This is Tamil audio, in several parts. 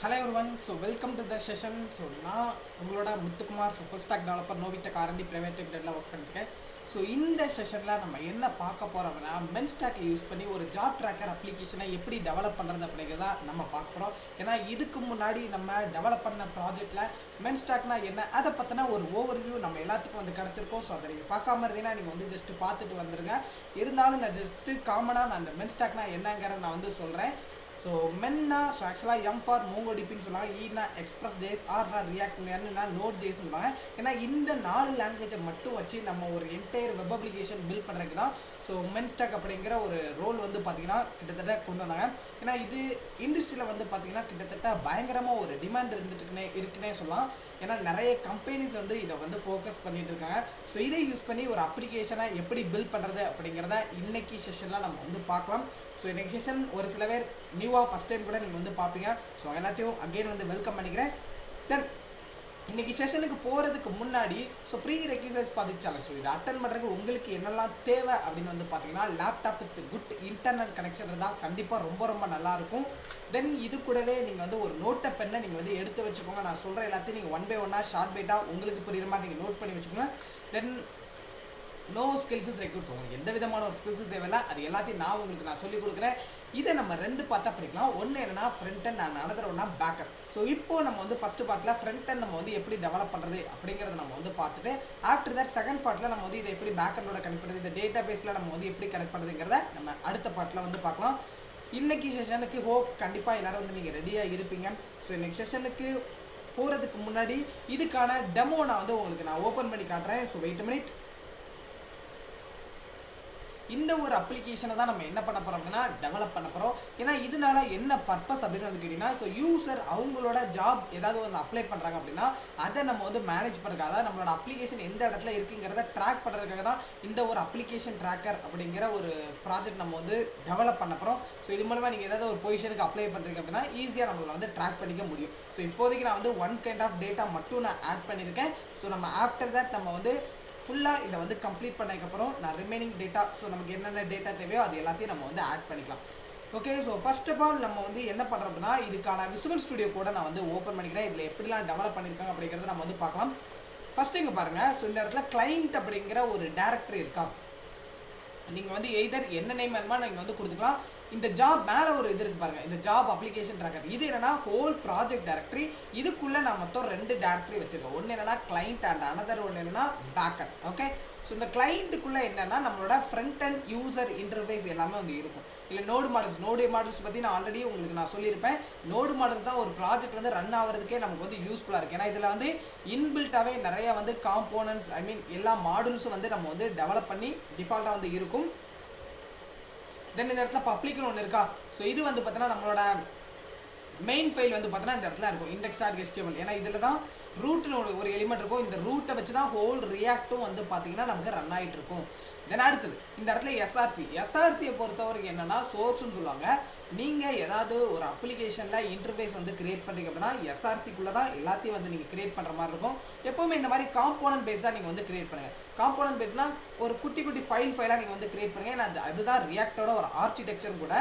Hello everyone, so welcome to the session. So நான் உங்களோட Muthukumar full stack developer Novitech R and D private லிமிடெட்ல ஒர்க் பண்ணிருக்கேன். ஸோ இந்த செஷனில் நம்ம என்ன பார்க்க போகிறோம் அப்படின்னா மென்ஸ்டாக்கை யூஸ் பண்ணி ஒரு ஜாப் ட்ராக்கர் அப்ளிகேஷனை எப்படி டெவலப் பண்ணுறது அப்படிங்கிறத நம்ம பார்க்க போகிறோம். ஏன்னா இதுக்கு முன்னாடி நம்ம டெவலப் பண்ண ப்ராஜெக்டில் மென்ஸ்டாக்னா என்ன அதை பற்றின ஒரு ஓவர்வியூ நம்ம எல்லாத்துக்கும் வந்து கிடச்சிருக்கோம். ஸோ அதை நீங்கள் பார்க்காம இருந்தீங்கன்னா நீங்கள் வந்து ஜஸ்ட்டு பார்த்துட்டு வந்துடுங்க. இருந்தாலும் நான் ஜஸ்ட்டு காமனாக நான் அந்த மென்ஸ்டாக்னா என்னங்கிறத நான் வந்து சொல்கிறேன். ஸோ மென்னா ஸோ ஆக்சுவலாக எம் ஃபார் மோங்கோடிபின்னு சொல்லுவாங்க, ஈனா எக்ஸ்பிரஸ் ஜேஸ், ஆர்னா ரியாக்ட், என்னன்னா நோட் ஜேஸ்ன்னு சொல்லுவாங்க. ஏன்னா இந்த 4 லாங்குவேஜை மட்டும் வச்சு நம்ம ஒரு என்டையர் வெப் அப்ளிகேஷன் பில்ட் பண்ணுறதுக்கு தான் ஸோ மென்ஸ்டாக் அப்படிங்கிற ஒரு ரோல் வந்து பார்த்திங்கன்னா கிட்டத்தட்ட கொண்டு வந்தாங்க. ஏன்னா இது இண்டஸ்ட்ரியில் வந்து பார்த்திங்கன்னா கிட்டத்தட்ட பயங்கரமாக ஒரு டிமாண்ட் இருக்குன்னே சொல்லலாம். ஏன்னா நிறைய கம்பெனிஸ் வந்து இதை வந்து ஃபோக்கஸ் பண்ணிட்டு இருக்காங்க. ஸோ இதை யூஸ் பண்ணி ஒரு அப்ளிகேஷனை எப்படி பில்ட் பண்ணுறது அப்படிங்கிறத இன்னைக்கு செஷனில் நம்ம வந்து பார்க்கலாம். ஸோ இன்னைக்கு செஷன் ஒரு சில பேர் நியூவாக ஃபஸ்ட் டைம் கூட நீங்கள் வந்து பார்ப்பீங்க. ஸோ எல்லாத்தையும் அகெயின் வந்து வெல்கம் பண்ணிக்கிறேன். தென் இன்றைக்கி செஷனுக்கு போகிறதுக்கு முன்னாடி ஸோ ப்ரீ ரெக்யூசைட்ஸ் பார்த்துச்சாங்க. ஸோ இதை அட்டன் பண்ணுறதுக்கு உங்களுக்கு என்னெல்லாம் தேவை அப்படின்னு வந்து பார்த்தீங்கன்னா laptop with good internet connection இருந்தால் கண்டிப்பாக ரொம்ப நல்லாயிருக்கும். தென் இது கூடவே நீங்கள் வந்து ஒரு நோட்டை பெண்ணை நீங்கள் வந்து எடுத்து வச்சுக்கோங்க. நான் சொல்கிற எல்லாத்தையும் நீங்கள் 1 by 1 ஷார்ட் பைட்டாக உங்களுக்கு புரியுற மாதிரி நீங்கள் நோட் பண்ணி வச்சுக்கோங்க. தென் நோ ஸ்கில்ஸஸ் ரெக்ரூட்ஸ், உங்களுக்கு எந்த விதமான ஒரு ஸ்கில்ஸஸ் தேவையில்லை, அது எல்லாத்தையும் நான் சொல்லிக் கொடுக்குறேன். இதை நம்ம 2 பார்ட்டாக படிக்கலாம். ஒன்று என்னன்னா ஃப்ரண்ட் அண்ட், நான் நடத்துகிறோன்னா பேக்கப். ஸோ இப்போ நம்ம வந்து ஃபஸ்ட்டு பார்ட்டில் ஃப்ரண்ட் அண்ட் நம்ம வந்து எப்படி டெவலப் பண்ணுறது அப்படிங்கிறத நம்ம வந்து பார்த்துட்டு ஆஃப்டர் தட் செகண்ட் பார்ட்டில் நம்ம வந்து இதை எப்படி பேக்கண்டோட கனெக்ட் பண்ணுறது, இந்த டேட்டா பேஸில் நம்ம வந்து எப்படி கனெக்ட் பண்ணுறதுங்கிறத நம்ம அடுத்த பார்ட்டில் வந்து பார்க்கலாம். இன்றைக்கி செஷனுக்கு ஹோப் கண்டிப்பாக எல்லோரும் வந்து நீங்கள் ரெடியாக இருப்பீங்க. ஸோ இன்றைக்கி செஷனுக்கு போகிறதுக்கு முன்னாடி இதுக்கான டெமோ நான் வந்து உங்களுக்கு நான் ஓப்பன் பண்ணி காட்டுறேன். So wait a minute. இந்த ஒரு அப்ளிகேஷனை தான் நம்ம என்ன பண்ண போகிறோம் அப்படின்னா டெவலப் பண்ண போகிறோம். ஏன்னா இதனால என்ன பர்பஸ் அப்படின்னு வந்து கேட்டிங்கன்னா ஸோ யூசர் அவங்களோட ஜாப் ஏதாவது வந்து அப்ளை பண்ணுறாங்க அப்படின்னா அதை நம்ம வந்து மேனேஜ் பண்ணுறதுக்காக தான், நம்மளோட அப்ளிகேஷன் எந்த இடத்துல இருக்குங்கிறத ட்ராக் பண்ணுறதுக்காக தான் இந்த ஒரு அப்ளிகேஷன் ட்ராக்கர் அப்படிங்கிற ஒரு ப்ராஜெக்ட் நம்ம வந்து டெவலப் பண்ண போகிறோம். ஸோ இது மூலமாக நீங்கள் ஏதாவது ஒரு பொசிஷனுக்கு அப்ளை பண்ணுறீங்க அப்படின்னா ஈஸியாக நம்மளை வந்து ட்ராக் பண்ணிக்க முடியும். ஸோ இப்போதைக்கு நான் வந்து 1 கைண்ட் ஆஃப் டேட்டா மட்டும் நான் ஆட் பண்ணியிருக்கேன். ஸோ நம்ம ஆஃப்டர் தட் நம்ம வந்து ஃபுல்லாக இதை வந்து கம்ப்ளீட் பண்ணதுக்கப்புறம் நான் ரிமைனிங் டேட்டா ஸோ நமக்கு என்னென்ன டேட்டா தேவையோ அது எல்லாத்தையும் நம்ம வந்து ஆட் பண்ணிக்கலாம். Okay, so first of all நம்ம வந்து என்ன பண்ணுறோம் அப்படின்னா இதுக்கான விசுவல் ஸ்டுடியோ கூட நான் வந்து ஓப்பன் பண்ணிக்கிறேன். இதில் எப்படிலாம் டெவலப் பண்ணியிருக்காங்க அப்படிங்கிறத நம்ம வந்து பார்க்கலாம். ஃபஸ்ட்டு இங்கே பாருங்கள். ஸோ இந்த இடத்துல கிளைண்ட் அப்படிங்கிற ஒரு டேரக்டரி இருக்கா, நீங்கள் வந்து எய்தர் என்ன நேம் வேணுமா நீங்கள் வந்து கொடுத்துக்கலாம். இந்த ஜாப் மேலே ஒரு இது இருக்குது பாருங்கள், இந்த ஜாப் அப்ளிகேஷன் ட்ராக்கர். இது என்னன்னா ஹோல் ப்ராஜெக்ட் டைரக்டரி. இதுக்குள்ளே நான் மொத்தம் 2 டேரக்டரி வச்சுருக்கேன். ஒன்று என்னன்னா கிளைண்ட் அண்ட் அனதர் ஒன்று என்னன்னா பேக்கப். ஓகே, ஸோ இந்த கிளைண்ட்டுக்குள்ளே என்னென்னா நம்மளோட ஃப்ரண்ட் அண்ட் யூசர் இன்டர்ஃபேஸ் எல்லாமே வந்து இருக்கும். இல்லை நோடு மாடல்ஸ் பற்றி நான் ஆல்ரெடி உங்களுக்கு நான் சொல்லியிருப்பேன். நோடு மாடல்ஸ் தான் ஒரு ப்ராஜெக்ட் வந்து ரன் ஆகிறதுக்கே நமக்கு வந்து யூஸ்ஃபுல்லாக இருக்குது. ஏன்னா இதில் வந்து இன்பில்ட்டாகவே நிறையா வந்து காம்போனன்ட்ஸ் எல்லா மாடல்ஸும் வந்து நம்ம வந்து டெவலப் பண்ணி டிஃபால்ட்டாக வந்து இருக்கும். தென் இந்த இடத்துல பப்ளிக்னு ஒன்று இருக்கா. ஸோ இது வந்து பார்த்தீங்கன்னா நம்மளோட மெயின் ஃபைல் வந்து பார்த்தீங்கன்னா இந்த இடத்துல இருக்கும் index.html. ஏன்னா இதில் தான் ரூட்னு ஒரு எலிமெண்ட் இருக்கும். இந்த ரூட்டை வச்சு தான் ஹோல் ரியாக்டும் வந்து பார்த்தீங்கன்னா நமக்கு ரன் ஆகிட்டு இருக்கும். தென் அடுத்தது இந்த இடத்துல எஸ்ஆர்சியை பொறுத்தவரைக்கும் என்னென்னா சோர்ஸ்ன்னு சொல்லுவாங்க. நீங்கள் ஏதாவது ஒரு அப்ளிகேஷனில் இன்டர்ஃபேஸ் வந்து கிரியேட் பண்ணுறீங்க அப்படின்னா எஸ்ஆர்சிக்குள்ளே தான் எல்லாத்தையும் வந்து நீங்கள் கிரியேட் பண்ணுற மாதிரி இருக்கும். எப்போவுமே இந்த மாதிரி காம்போனன்ட் பேஸாக நீங்கள் வந்து கிரியேட் பண்ணுங்கள். காம்போனன்ட் பேஸ்னால் ஒரு குட்டி ஃபைலாக நீங்கள் வந்து கிரியேட் பண்ணுங்கள். ஏன்னா அதுதான் ரியாக்டோட ஒரு ஆர்கிடெக்சர் கூட.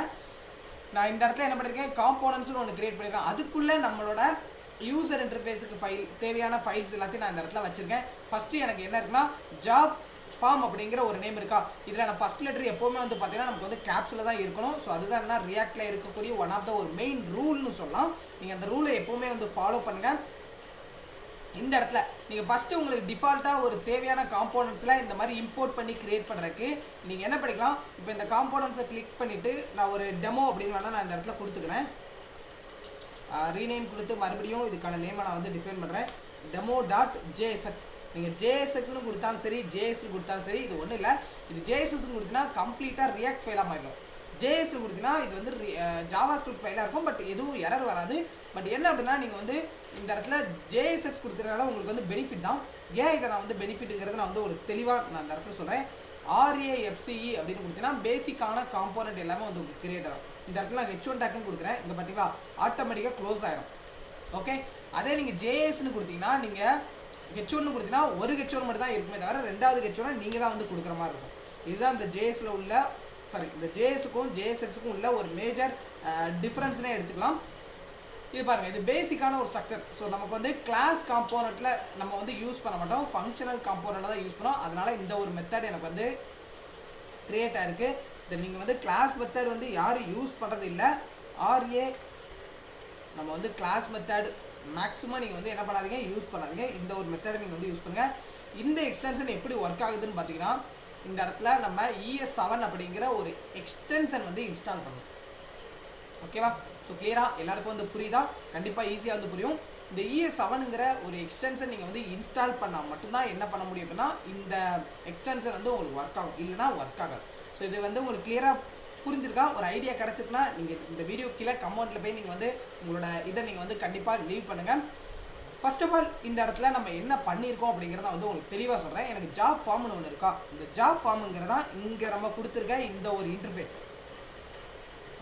நான் இந்த இடத்துல என்ன பண்ணியிருக்கேன், காம்போனன்ட்ஸ்னு ஒன்று கிரியேட் பண்ணியிருக்கேன். அதுக்குள்ளே நம்மளோட யூசர் இன்டர்ஃபேஸுக்கு தேவையான ஃபைல்ஸ் எல்லாத்தையும் நான் இந்த இடத்துல வச்சுருக்கேன். ஃபஸ்ட்டு எனக்கு என்ன இருக்குன்னா ஜாப் ஃபார்ம் அப்படிங்கிற ஒரு நேம் இருக்கா. இதில் நான் ஃபஸ்ட் லெட்டர் எப்போவுமே வந்து பார்த்தீங்கன்னா நமக்கு வந்து கேப்ஸில் தான் இருக்கணும். ஸோ அதுதான் என்ன ரியாக்டில் இருக்கக்கூடிய ஒன் ஆஃப் த ஒரு மெயின் ரூல்னு சொல்லலாம். நீங்கள் அந்த ரூலை எப்போவுமே வந்து ஃபாலோ பண்ணுங்கள். இந்த இடத்துல நீங்கள் ஃபஸ்ட்டு உங்களுக்கு டிஃபால்ட்டாக ஒரு தேவையான காம்போனன்ட்ஸில் இந்த மாதிரி இம்போர்ட் பண்ணி க்ரியேட் பண்ணுறதுக்கு நீங்கள் என்ன பண்ணிக்கலாம். இப்போ இந்த காம்போனன்ட்ஸை கிளிக் பண்ணிவிட்டு நான் ஒரு டெமோ அப்படின்னு வேணால் நான் இந்த இடத்துல கொடுத்துக்கிறேன். ரீநேம் கொடுத்து மறுபடியும் இதுக்கான நேமை நான் வந்து டிஃபைன் பண்ணுறேன். demo.jsx. நீங்கள் ஜேஎஸ்எக்ஸ்னு கொடுத்தாலும் சரி, ஜேஎஸ்னு கொடுத்தாலும் சரி, இது ஒன்றும் இல்லை. இது ஜேஎஸ்எஸ்னு கொடுத்தீங்கன்னா கம்ப்ளீட்டாக ரியாக்ட் ஃபைலாக மாறிடும். ஜேஎஸ்னு கொடுத்தீங்கன்னா இது வந்து ஜாவா ஸ்கிரிப்ட் ஃபைலாக இருக்கும். பட் எதுவும் எரர் வராது. பட் என்ன அப்படின்னா நீங்கள் வந்து இந்த இடத்துல ஜேஎஸ்எக்ஸ் கொடுத்ததுனால உங்களுக்கு வந்து பெனிஃபிட் தான். ஏன் இதை நான் வந்து பெனிஃபிட்டுங்கிறத நான் வந்து ஒரு தெளிவாக நான் இந்த இடத்துல சொல்கிறேன். RAFCE அப்படின்னு கொடுத்தீங்கன்னா பேசிக்கான காம்போனன்ட் எல்லாமே வந்து உங்களுக்கு கிரியேட் ஆகும். இந்த இடத்துல நான் H1 டேக்குன்னு கொடுக்குறேன். இங்கே பார்த்தீங்களா ஆட்டோமேட்டிக்காக க்ளோஸ் ஆகிடும். ஓகே, அதே நீங்கள் ஜேஎஸ்ன்னு கொடுத்தீங்கன்னா நீங்கள் H1 கொடுத்தீங்கன்னா ஒரு H1 மட்டும் தான் இருக்குமே தவிர 2வது H1 நீங்கள் தான் வந்து கொடுக்குற மாதிரி இருக்கும். இதுதான் இந்த ஜேஎஸில் உள்ள இந்த ஜேஎஸுக்கும் ஜேஎஸ்எக்ஸுக்கும் உள்ள ஒரு மேஜர் டிஃப்ரென்ஸ்னே எடுத்துக்கலாம். இது பாருங்க, இது பேசிக்கான ஒரு ஸ்ட்ரக்சர். ஸோ நமக்கு வந்து கிளாஸ் காம்போனண்ட்ல நம்ம வந்து யூஸ் பண்ண மாட்டோம், ஃபங்க்ஷனல் காம்போனண்ட்ல தான் யூஸ் பண்ணோம். அதனால இந்த ஒரு மெத்தட் எனக்கு வந்து கிரியேட் ஆயிருக்கு. இதை நீங்கள் வந்து கிளாஸ் மெத்தட் வந்து யாரும் யூஸ் பண்ணுறது இல்லை. ஆர்ஏ நம்ம வந்து கிளாஸ் மெத்தட் மேக்ஸிமம் நீங்கள் வந்து என்ன பண்ணாதீங்க, யூஸ் பண்ணாதீங்க. இந்த ஒரு மெத்தடை நீங்கள் வந்து யூஸ் பண்ணுங்கள். இந்த எக்ஸ்டென்ஷன் எப்படி ஒர்க் ஆகுதுன்னு பார்த்தீங்கன்னா, இந்த இடத்துல நம்ம ES7 அப்படிங்கிற ஒரு எக்ஸ்டென்ஷன் வந்து இன்ஸ்டால் பண்ணணும். ஓகேவா? ஸோ கிளியராக எல்லாருக்கும் வந்து புரியுதா? கண்டிப்பாக ஈஸியாக வந்து புரியும். இந்த ES7ங்கிற ஒரு எக்ஸ்டென்ஷன் நீங்கள் வந்து இன்ஸ்டால் பண்ணால் மட்டும்தான் என்ன பண்ண முடியும் அப்படின்னா, இந்த எக்ஸ்டென்ஷன் வந்து உங்களுக்கு ஒர்க் ஆகும், இல்லைனா ஒர்க் ஆகாது. ஸோ இது வந்து உங்களுக்கு கிளியராக புரிஞ்சிருக்கா? ஒரு ஐடியா கிடச்சிதுன்னா நீங்கள் இந்த வீடியோ கீழே கமெண்ட்டில் போய் நீங்கள் வந்து உங்களோட இதை நீங்கள் வந்து கண்டிப்பாக லீவ் பண்ணுங்கள். ஃபர்ஸ்ட் ஆஃப் ஆல் இந்த இடத்துல நம்ம என்ன பண்ணியிருக்கோம் அப்படிங்கிறத வந்து உங்களுக்கு தெளிவாக சொல்கிறேன். எனக்கு ஜாப் ஃபார்ம்னு ஒன்று இருக்கா, இந்த ஜாப் ஃபார்முங்கிறதா இங்கே நம்ம கொடுத்துருக்க இந்த ஒரு இன்டர்ஃபேஸ்.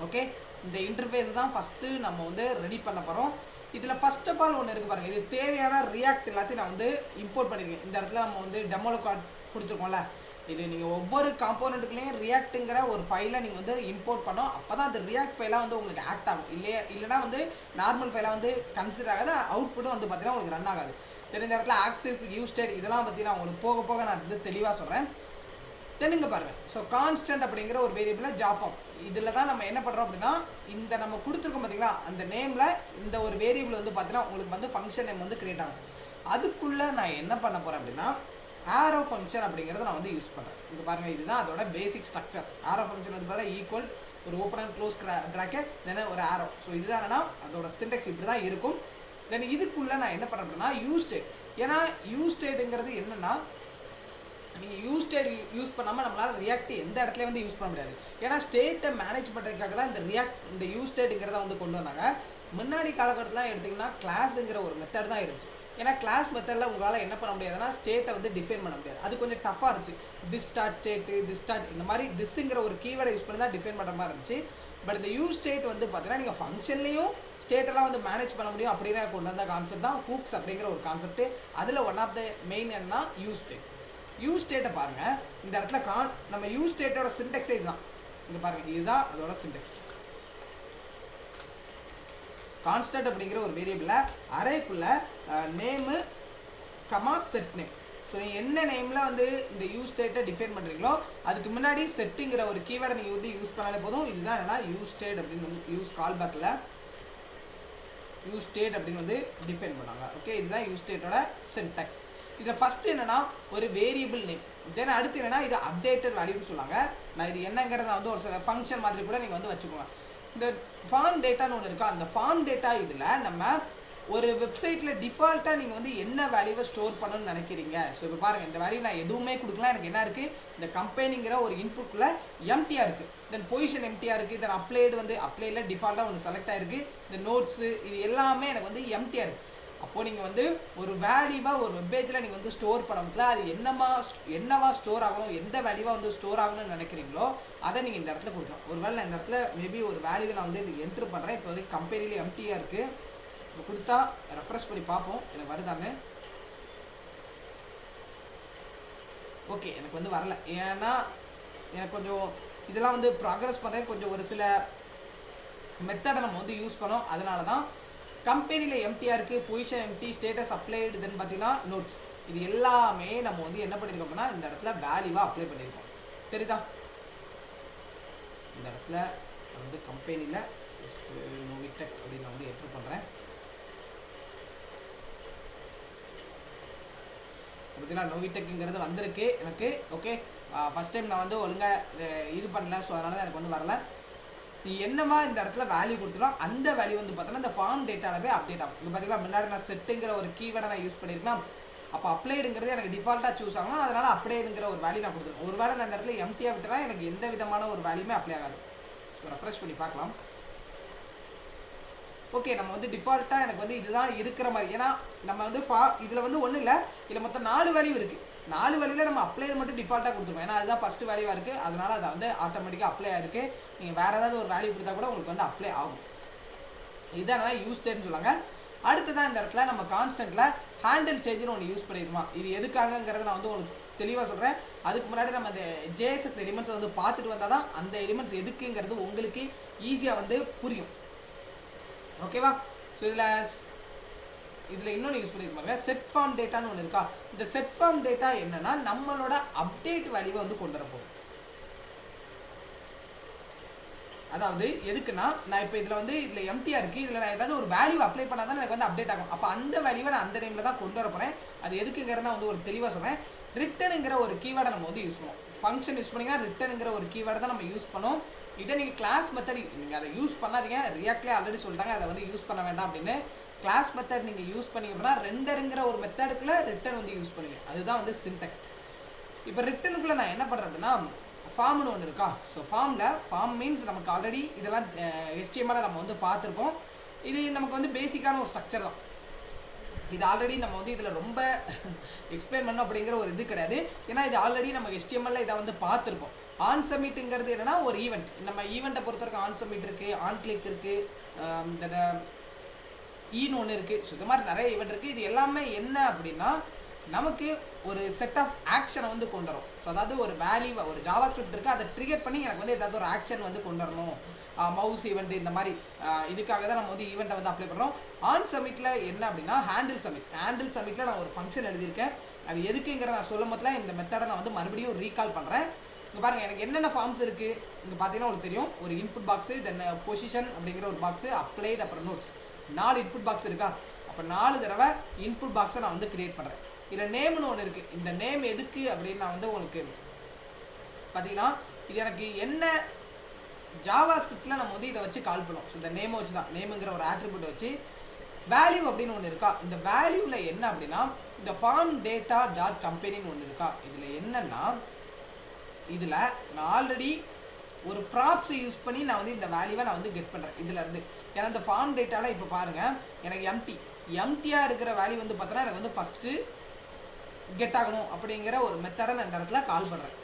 ஓகே, இந்த இன்டர்ஃபேஸ் தான் ஃபஸ்ட்டு நம்ம வந்து ரெடி பண்ண போகிறோம். இதில் ஃபர்ஸ்ட் ஆஃப் ஆல் ஒன்று இருக்குது பாருங்கள், இது தேவையான ரியாக்ட் எல்லாத்தையும் நான் வந்து இம்போர்ட் பண்ணியிருக்கேன். இந்த இடத்துல நம்ம வந்து டெமோல கொடுத்துருக்கோம்ல, இது நீங்கள் ஒவ்வொரு காம்போனண்ட்டுக்குள்ளேயும் ரியாக்ட்டுங்கிற ஒரு ஃபைலை நீங்கள் வந்து இம்போர்ட் பண்ணோம். அப்போ தான் அந்த ரியாக்ட் ஃபைலாக வந்து உங்களுக்கு ஆக்ட் ஆகும். இல்லைனா வந்து நார்மல் ஃபைலாக வந்து கன்சிடர் ஆகாது, அவுட்புட்டும் வந்து பார்த்தீங்கன்னா உங்களுக்கு ரன் ஆகாது. தெரிஞ்ச இடத்துல ஆக்சஸ், யூஸ்டேட் இதெல்லாம் பற்றி நான் உங்களுக்கு போக போக நான் வந்து தெளிவாக சொல்கிறேன். தென்னுங்க பாருங்கள். ஸோ கான்ஸ்டன்ட் அப்படிங்கிற ஒரு வேரியபிள் ஜாப் ஃபார்ம், இதில் தான் நம்ம என்ன பண்ணுறோம் அப்படின்னா, இந்த நம்ம கொடுத்துருக்கோம் பார்த்தீங்களா, அந்த நேமில் இந்த ஒரு வேரியபிள் வந்து பார்த்தீங்கன்னா உங்களுக்கு வந்து ஃபங்க்ஷன் நேம் வந்து கிரியேட் ஆகும். அதுக்குள்ளே நான் என்ன பண்ண போகிறேன் அப்படின்னா, ஆரோ ஃபங்க்ஷன் அப்படிங்கிறத நான் வந்து யூஸ் பண்ணுறேன். இங்கே பாருங்கள், இதுதான் அதோட பேசிக் ஸ்ட்ரக்சர். ஆரோ ஃபங்க்ஷன் வந்து பார்த்தா ஈக்குவல் ஒரு ஓப்பன் அண்ட் க்ளோஸ் ப்ராக்கெட் தென் ஒரு ஆரோ. ஸோ இதுதான் என்னன்னா அதோட சின்டெக்ஸ் இப்படி தான் இருக்கும். தென் இதுக்குள்ளே நான் என்ன பண்ணுறேன் அப்படின்னா யூஸ்டேட். ஏன்னா யூஸ்டேட்டுங்கிறது என்னென்னா, நீங்கள் யூஸ்டேட் யூஸ் பண்ணாமல் நம்மளால் ரியாக்ட் எந்த இடத்துல வந்து யூஸ் பண்ண முடியாது. ஏன்னா ஸ்டேட்டை மேனேஜ் பண்ணுறதுக்காக தான் இந்த யூஸ்டேட்டுங்கிறத வந்து கொண்டு வந்தாங்க. முன்னாடி காலகட்டத்தில் எடுத்திங்கன்னா கிளாஸுங்கிற ஒரு மெத்தட் தான் இருந்துச்சு. ஏன்னா கிளாஸ் மெத்தடில் உங்களால் என்ன பண்ண முடியாதுன்னா ஸ்டேட்டை வந்து டிஃபைன் பண்ண முடியாது. அது கொஞ்சம் டஃப்பாக இருந்துச்சு. This start state, this start இந்த மாதிரி திஸ்ங்கிற ஒரு கீவேர்டை யூஸ் பண்ணி தான் டிஃபைன் பண்ணுற மாதிரி இருந்துச்சு. பட் இந்த யூஸ் ஸ்டேட் வந்து பார்த்தீங்கன்னா நீங்கள் ஃபங்க்ஷன்லேயும் ஸ்டேட்டெல்லாம் வந்து மேனேஜ் பண்ண முடியும் அப்படின்னா கொண்டு வந்த கான்செப்ட் தான் ஹூக்ஸ் அப்படிங்கிற ஒரு கான்செப்ட். அதில் ஒன் ஆஃப் த மெயின் என்னன்னா யூஸ் ஸ்டேட். யூஸ் ஸ்டேட்டை பாருங்கள், இந்த இடத்துல நம்ம யூஸ் ஸ்டேட்டோட சின்டெக்ஸே இதுதான். இங்கே பாருங்கள், இதுதான் அதோட சின்டெக்ஸ். கான்ஸ்டன்ட் அப்படிங்கிற ஒரு வேரியபிளில் அரேக்குள்ள name comma set name. So நீங்கள் என்ன நேமில் வந்து இந்த யூஸ் ஸ்டேட்டை டிஃபைன் பண்ணுறீங்களோ அதுக்கு முன்னாடி செட்டுங்கிற ஒரு கீவேர்டை நீங்கள் வந்து யூஸ் பண்ணாலே போதும். இதுதான் என்னன்னா யூஸ் ஸ்டேட் அப்படின்னு வந்து யூஸ் கால்பேக்கில் யூஸ் ஸ்டேட் அப்படின்னு வந்து டிஃபைன் பண்ணாங்க. ஓகே, இதுதான் யூஸ் ஸ்டேட்டோட சின்டெக்ஸ். இதில் ஃபஸ்ட்டு என்னென்னா ஒரு வேரியபிள் நேம், தென் அடுத்து என்னென்னா இது அப்டேட்டட் வேல்யூன்னு சொல்லுவாங்க. நான் இது என்னங்கிறத வந்து ஒரு சில ஃபங்க்ஷன் மாதிரி கூட நீங்கள் வந்து வச்சுக்கோங்க. இந்த ஃபார்ம் டேட்டான்னு ஒன்று இருக்கா, அந்த ஃபார்ம் டேட்டா இதில் நம்ம ஒரு வெப்சைட்டில் டிஃபால்ட்டாக நீங்கள் வந்து என்ன வேல்யூவை ஸ்டோர் பண்ணணும்னு நினைக்கிறீங்க. ஸோ இப்போ பாருங்கள், இந்த வேல்யூ நான் எதுவுமே கொடுக்கலாம். எனக்கு என்ன இருக்குது, இந்த கம்பெனிங்கிற ஒரு இன்புட்குள்ளே எம்டியாக இருக்குது, தென் பொசிஷன் எம்டியாக இருக்குது, தென் அப்ளைடில் டிஃபால்ட்டாக ஒன்று செலக்ட் ஆகிருக்கு, இந்த நோட்ஸு இது எல்லாமே எனக்கு வந்து எம்டியாக இருக்குது. அப்போது நீங்கள் வந்து ஒரு வேல்யூவாக ஒரு வெப்பேஜில் நீங்கள் வந்து ஸ்டோர் பண்ண அது என்னவா ஸ்டோர் ஆகணும், எந்த வேல்யூவாக வந்து ஸ்டோர் ஆகணும்னு நினைக்கிறீங்களோ அதை நீங்கள் இந்த இடத்துல கொடுக்கலாம். ஒருவேளை நான் இந்த இடத்துல மேபி ஒரு வேல்யூவை நான் வந்து இது என்ட்ரு பண்ணுறேன். இப்போ வரைக்கும் கம்பெனியில் எம்டியாக இருக்குது. இப்போ கொடுத்தா ரெஃப்ரெஷ் பண்ணி பார்ப்போம் எனக்கு வருதான்னு. ஓகே, எனக்கு வந்து வரல. ஏன்னா எனக்கு கொஞ்சம் இதெல்லாம் வந்து ப்ராக்ரஸ் பண்ணுறேன், கொஞ்சம் ஒரு சில மெத்தடை நம்ம வந்து யூஸ் பண்ணோம். அதனால தான் கம்பெனியில் எம்டியாக இருக்குது, பொசிஷன் எம்டி, ஸ்டேட்டஸ் அப்ளைடு, தென் பார்த்தீங்கன்னா நோட்ஸ், இது எல்லாமே நம்ம வந்து என்ன பண்ணியிருக்கோம் அப்படின்னா இந்த இடத்துல வேல்யூவாக அப்ளை பண்ணியிருக்கோம். தெரியுதா? இந்த இடத்துல வந்து கம்பெனியில் நோவிடெக் அப்படின்னு நான் வந்து என்ட்ரு பண்ணுறேன். பார்த்தீங்கன்னா நோவிடெக்குங்கிறது வந்திருக்கு எனக்கு. ஓகே, ஃபஸ்ட் டைம் நான் வந்து ஒழுங்காக இது பண்ணல, ஸோ அதனால தான் எனக்கு வந்து வரல. நீ என்னமா இந்த இடத்துல வேல்யூ கொடுத்துரும் அந்த வேல்யூ வந்து பார்த்தோன்னா இந்த ஃபார்ம் டேட்டாவில் போய் அப்டேட் ஆகும். இப்போ பார்த்தீங்கன்னா முன்னாடி நான் செட்டுங்கிற ஒரு கீவேர்டை நான் யூஸ் பண்ணியிருக்கேன். அப்போ அப்ளைடுங்கிறது எனக்கு டிஃபால்ட்டாக சூஸ் ஆகணும். அதனால் அப்ளைடுங்கிற ஒரு வேல்யூ நான் கொடுத்துருவேன். ஒரு வேளை நான் இந்த இடத்துல எம்டியாக விட்டுறேன், எனக்கு எந்த விதமான ஒரு வேல்யூமே அப்ளை ஆகாது. ஸோ ரெஃப்ரெஷ் பண்ணி பார்க்கலாம். ஓகே, நம்ம வந்து டிஃபால்ட்டாக எனக்கு வந்து இதுதான் இருக்கிற மாதிரி. ஏன்னா நம்ம வந்து இதில் வந்து ஒன்றும் இல்லை, இதில் மொத்தம் 4 வேல்யூ இருக்குது. 4 வேல்யூவில் நம்ம அப்ளைடு மட்டும் டிஃபால்ட்டாக கொடுத்துருக்கோம். ஏன்னா அதுதான் ஃபஸ்ட்டு வேல்யூவாக இருக்குது, அதனால் அதை வந்து ஆட்டோமேட்டிக்காக அப்ளை ஆகிருக்கு. நீங்கள் வேறு ஏதாவது ஒரு வேல்யூ கொடுத்தா கூட உங்களுக்கு வந்து அப்ளை ஆகும். இதுதான் யூஸ் ஸ்டேட்னு சொல்லுவாங்க. அடுத்ததான் இந்த இடத்துல நம்ம கான்ஸ்டன்ட்டில் ஹேண்டில் சேஞ்சுன்னு ஒன்று யூஸ் பண்ணியிருக்கோம். இது எதுக்காகங்கிறத நான் வந்து உங்களுக்கு தெளிவாக சொல்கிறேன். அதுக்கு முன்னாடி நம்ம அந்த ஜேஎஸ்எக்ஸ் எலிமெண்ட்ஸை வந்து பார்த்துட்டு வந்தால் தான் அந்த எலிமெண்ட்ஸ் எதுக்குங்கிறது உங்களுக்கு ஈஸியாக வந்து புரியும். ஓகேவா? ஸோ இதில் இன்னொன்று யூஸ் பண்ணியிருப்பாங்க, செட் ஃபார்ம் டேட்டான்னு ஒன்று இருக்கா. இந்த செட் ஃபார்ம் டேட்டா என்னன்னா நம்மளோட அப்டேட் வேல்யூவை வந்து கொண்டு வரப்போம். அதாவது எதுக்குன்னா, நான் இப்போ இதில் எம்டிஆர் இருக்குது, இதில் நான் ஏதாவது ஒரு வேல்யூ அப்ளை பண்ணால் தான் எனக்கு வந்து அப்டேட் ஆகும். அப்போ அந்த வேல்யூவை நான் அந்த டைமில் தான் கொண்டு வர போகிறேன். அது எதுக்குங்கிறத நான் வந்து ஒரு தெளிவாக சொல்கிறேன். ரிட்டனுங்கிற ஒரு கீவேர்டை நம்ம வந்து யூஸ் பண்ணுவோம். ஃபங்க்ஷன் யூஸ் பண்ணிங்கன்னா ரிட்டனுங்கிற ஒரு கீவேர்டை தான் நம்ம யூஸ் பண்ணோம். இதை நீங்கள் கிளாஸ் மெத்தட் நீங்கள் அதை யூஸ் பண்ணாதீங்க. ரியாக்ட்லேயே ஆல்ரெடி சொல்லிட்டாங்க அதை வந்து யூஸ் பண்ண வேண்டாம் அப்படின்னு. கிளாஸ் மெத்தட் நீங்கள் யூஸ் பண்ணிங்க அப்படின்னா ரெண்டருங்கிற ஒரு மெத்தடுக்குள்ளே ரிட்டன் வந்து யூஸ் பண்ணுவீங்க. அதுதான் வந்து சின்டெக்ஸ். இப்போ ரிட்டனுக்குள்ளே நான் என்ன பண்ணுறேன் அப்படின்னா, ஃபார்ம்னு ஒன்று இருக்கா. ஸோ ஃபார்ம் மீன்ஸ் நமக்கு ஆல்ரெடி இதெல்லாம் HTML நம்ம வந்து பார்த்துருப்போம். இது நமக்கு வந்து பேசிக்கான ஒரு ஸ்ட்ரக்சர் தான். இது ஆல்ரெடி நம்ம வந்து இதில் ரொம்ப எக்ஸ்பிளைன் பண்ணோம் அப்படிங்கிற ஒரு இது கிடையாது. ஏன்னா இது ஆல்ரெடி நம்ம HTML இதை வந்து பார்த்துருப்போம். ஆன் சப்மிட்டுங்கிறது என்னன்னா ஒரு ஈவெண்ட். நம்ம ஈவெண்ட்டை பொறுத்த வரைக்கும் ஆன் சப்மிட் இருக்குது, ஆன் கிளிக் இருக்குது, ஈன்னு ஒன்று இருக்குது. ஸோ இது மாதிரி நிறைய ஈவெண்ட் இருக்குது. இது எல்லாமே என்ன அப்படின்னா நமக்கு ஒரு செட் ஆஃப் ஆக்ஷனை வந்து கொண்டு வரும். ஸோ அதாவது ஒரு வேல்யூவை, ஒரு ஜாவா ஸ்கிரிப்ட் இருக்குது, அதை ட்ரிகர் பண்ணி எனக்கு வந்து ஏதாவது ஒரு ஆக்ஷன் வந்து கொண்டு வரணும். மவுஸ் ஈவெண்ட் இந்த மாதிரி இதுக்காக தான் நம்ம வந்து ஈவெண்ட்டை வந்து அப்ளை பண்ணுறோம். ஆன் சப்மிட்டில் என்ன அப்படின்னா ஹேண்டில் சப்மிட்டில் நான் ஒரு ஃபங்க்ஷன் எழுதியிருக்கேன். அது எதுக்குங்கிற நான் சொல்லும் போதில் இந்த மெத்தடை நான் வந்து மறுபடியும் ரீகால் பண்ணுறேன். இங்கே பாருங்கள், எனக்கு என்னென்ன ஃபார்ம்ஸ் இருக்குது இங்கே பார்த்தீங்கன்னா உங்களுக்கு தெரியும். ஒரு இன்புட் பாக்ஸு, தென் பொசிஷன் அப்படிங்கிற ஒரு பாக்ஸு, அப்ளைட், அப்புறம் நோட்ஸ். 4 இன்புட் பாக்ஸ் இருக்கா. அப்போ 4 தடவை இன்புட் பாக்ஸை நான் வந்து கிரியேட் பண்ணுறேன். இதில் நேம்னு ஒன்று இருக்குது. இந்த நேம் எதுக்கு அப்படின்னு நான் வந்து உங்களுக்கு பார்த்தீங்கன்னா, இது எனக்கு என்ன ஜாவா ஸ்கிரிப்டில் நம்ம வந்து இதை வச்சு கால் பண்ணுவோம். ஸோ இந்த நேமை வச்சு தான், நேமுங்கிற ஒரு ஆட்ரிபியூட் வச்சு. வேல்யூ அப்படின்னு ஒன்று இருக்கா. இந்த வேல்யூவில் என்ன அப்படின்னா இந்த ஃபார்ம் டேட்டா டாட் கம்பெனின்னு ஒன்று இருக்கா. இதில் என்னென்னா, இதில் நான் ஆல்ரெடி ஒரு ப்ராப்ஸ் யூஸ் பண்ணி நான் வந்து இந்த வேல்யூவை நான் வந்து கெட் பண்ணுறேன் இதிலேருந்து. ஏன்னா இந்த ஃபார்ம் டேட்டாவில் இப்போ பாருங்கள், எனக்கு எம்டியாக இருக்கிற வேல்யூ வந்து பார்த்தோன்னா எனக்கு வந்து ஃபஸ்ட்டு கெட் ஆகணும் அப்படிங்கிற ஒரு மெத்தடை நான் இந்த இடத்துல கால் பண்ணுறேன்.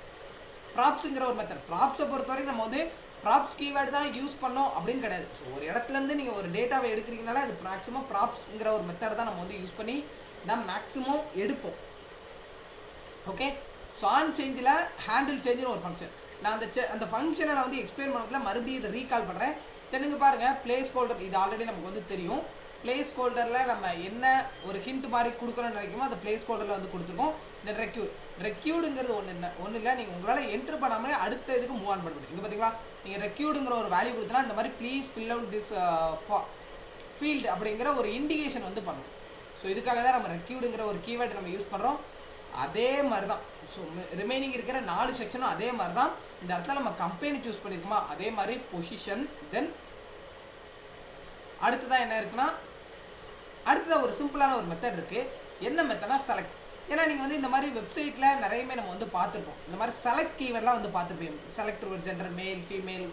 ப்ராப்ஸுங்கிற ஒரு மெத்தட். ப்ராப்ஸை பொறுத்தவரைக்கும் நம்ம வந்து ப்ராப்ஸ் கீவேர்டு தான் யூஸ் பண்ணோம் அப்படின்னு கிடையாது. ஸோ ஒரு இடத்துலேருந்து நீங்கள் ஒரு டேட்டாவை எடுக்கிறீங்கனால அது மேக்ஸிமம் ப்ராப்ஸுங்கிற ஒரு மெத்தட் தான் நம்ம வந்து யூஸ் பண்ணி நம்ம மேக்ஸிமம் எடுப்போம். ஓகே. ஸோ ஆன் சேஞ்சில் ஹேண்டில் சேஞ்சுன்னு ஒரு ஃபங்க்ஷன். நான் அந்த ஃபங்க்ஷனை நான் வந்து எக்ஸ்பிளைன் பண்ணதில் மறுபடியும் இதை ரீகால் பண்ணுறேன். தென்னுங்க பாருங்கள், பிளேஸ் ஹோல்டர். இது ஆல்ரெடி நமக்கு வந்து தெரியும். பிளேஸ் ஹோல்டரில் நம்ம என்ன ஒரு ஹிண்ட் மாதிரி கொடுக்கணும்னு நினைக்குமோ அந்த பிளேஸ் ஹோல்டரில் வந்து கொடுத்துருக்கோம். இந்த ரெக்யூடுங்கிறது ஒன்றும் இல்லை. நீங்கள் உங்களால் என்ட்ரு பண்ணாமலே அடுத்த இதுக்கு மூவ் ஆன் பண்ணுறது. இங்கே பார்த்தீங்களா, நீங்கள் ரெக்யூடுங்கிற ஒரு வேல்யூ கொடுத்தனா இந்த மாதிரி please fill out this field அப்படிங்கிற ஒரு இண்டிகேஷன் வந்து பண்ணும். ஸோ இதுக்காக தான் நம்ம ரெக்யூடுங்கிற ஒரு கீவேர்டு நம்ம யூஸ் பண்ணுறோம். அதே மாதிரி தான் ஸோ ரிமைனிங் இருக்கிற 4 செக்ஷனும் அதே மாதிரி தான். இந்த இடத்துல நம்ம கம்பெனி சூஸ் பண்ணியிருக்கோமா, அதே மாதிரி பொசிஷன். தென் அடுத்ததான் என்ன இருக்குன்னா, அடுத்ததாக ஒரு சிம்பிளான ஒரு மெத்தட் இருக்குது. என்ன மெத்தட்னா செலக்ட். ஏன்னா நீங்கள் வந்து இந்த மாதிரி வெப்சைட்டில் நிறையவே நம்ம வந்து பார்த்துருப்போம். இந்த மாதிரி செலக்ட் கீவேர்ட்லாம் வந்து பார்த்துருப்போம். செலக்ட் ஒரு ஜெண்டர், மேல், ஃபீமேல்,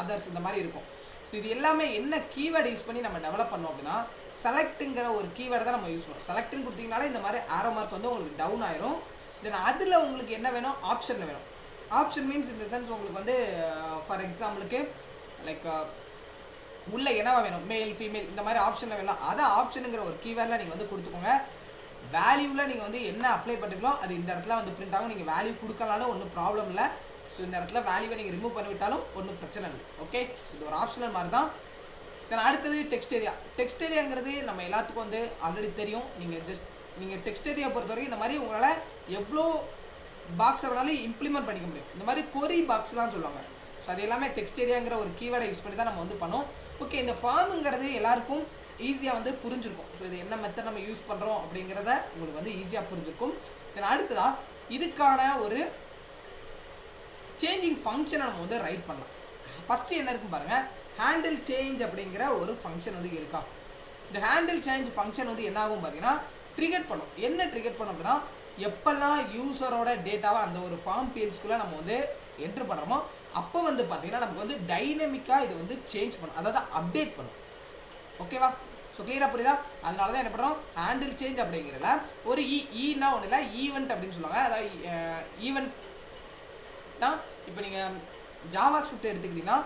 அதர்ஸ் இந்த மாதிரி இருக்கும். ஸோ இது எல்லாமே என்ன கீவேர்டு யூஸ் பண்ணி நம்ம டெவலப் பண்ணோம் அப்படின்னா செலக்ட்டுங்கிற ஒரு கீவேர்டை தான் நம்ம யூஸ் பண்ணுவோம். செலக்ட்னு கொடுத்தீங்கனாலே இந்த மாதிரி ஆரோ மார்க் வந்து உங்களுக்கு டவுன் ஆயிரும். தென் அதில் உங்களுக்கு என்ன வேணும், ஆப்ஷனில் வேணும். ஆப்ஷன் மீன்ஸ் இந்த சென்ஸ் உங்களுக்கு வந்து ஃபார் எக்ஸாம்பிளுக்கு லைக் உள்ள என்னவா வேணும், மேல், ஃபீமேல் இந்த மாதிரி ஆப்ஷனில் வேணும். அதை ஆப்ஷனுங்கிற ஒரு கீவேர்டில் நீங்கள் வந்து கொடுத்துக்கோங்க. வேல்யூவில் நீங்கள் வந்து என்ன அப்ளை பண்ணுறீங்களோ அது இந்த இடத்துல வந்து பிரிண்ட் ஆகும். நீங்கள் வேல்யூ கொடுக்கலாலும் ஒன்றும் ப்ராப்ளம் இல்லை. ஸோ இந்த இடத்துல வேல்யூவை நீங்கள் ரிமூவ் பண்ணிவிட்டாலும் ஒன்றும் பிரச்சனை இல்லை. ஓகே. ஸோ இது ஒரு ஆப்ஷனல் மாதிரி தான். தென் அடுத்தது டெக்ஸ்ட் ஏரியா. டெக்ஸ்ட் ஏரியாங்கிறது நம்ம எல்லாத்துக்கும் வந்து ஆல்ரெடி தெரியும். நீங்கள் டெக்ஸ்ட் ஏரியா பொறுத்த வரைக்கும் இந்த மாதிரி உங்களால் எவ்வளோ பாக்ஸை வேணாலும் இம்ப்ளிமெண்ட் பண்ணிக்க முடியும். இந்த மாதிரி கொரி பாக்ஸ்லாம் சொல்லுவாங்க. ஸோ அது எல்லாமே டெக்ஸ்ட் ஏரியாங்கிற ஒரு கீவேர்டை யூஸ் பண்ணி தான் நம்ம வந்து பண்ணோம். ஓகே. இந்த ஃபார்முங்கிறது எல்லாருக்கும் ஈஸியாக வந்து புரிஞ்சிருக்கும். ஸோ இது என்ன மெத்தட் நம்ம யூஸ் பண்ணுறோம் அப்படிங்கிறத உங்களுக்கு வந்து ஈஸியாக புரிஞ்சிருக்கும். தென் அடுத்ததாக இதுக்கான ஒரு சேஞ்சிங் ஃபங்க்ஷனை நம்ம வந்து ரைட் பண்ணலாம். ஃபஸ்ட்டு என்ன இருக்குன்னு பாருங்கள், ஹேண்டில் சேஞ்ச் அப்படிங்கிற ஒரு ஃபங்க்ஷன் வந்து இருக்கா. இந்த ஹேண்டில் சேஞ்ச் ஃபங்க்ஷன் வந்து என்ன ஆகும் பார்த்தீங்கன்னா ட்ரிகர் பண்ணும். என்ன ட்ரிகர் பண்ணும் அப்படின்னா எப்பெல்லாம் யூசரோட டேட்டாவை அந்த ஒரு ஃபார்ம் ஃபீல்ட்ஸ்குள்ளே நம்ம வந்து என்ட்ரு பண்ணுறோமோ அப்போ வந்து பார்த்தீங்கன்னா நமக்கு வந்து டைனமிக்காக இது வந்து சேஞ்ச் பண்ணும், அதாவது அப்டேட் பண்ணும். ஓகேவா. ஸோ கிளியராக புரியுதா. அதனால தான் என்ன பண்ணுறோம், ஹேண்டில் சேஞ்ச் அப்படிங்கிறத ஒரு ஈனா ஒன்றும் இல்லை, ஈவெண்ட் அப்படின்னு சொல்லுவாங்க. அதாவது ஈவெண்ட் தான். இப்போ நீங்கள் ஜாவா ஸ்கிரிப்ட் எடுத்துக்கிட்டிங்கன்னா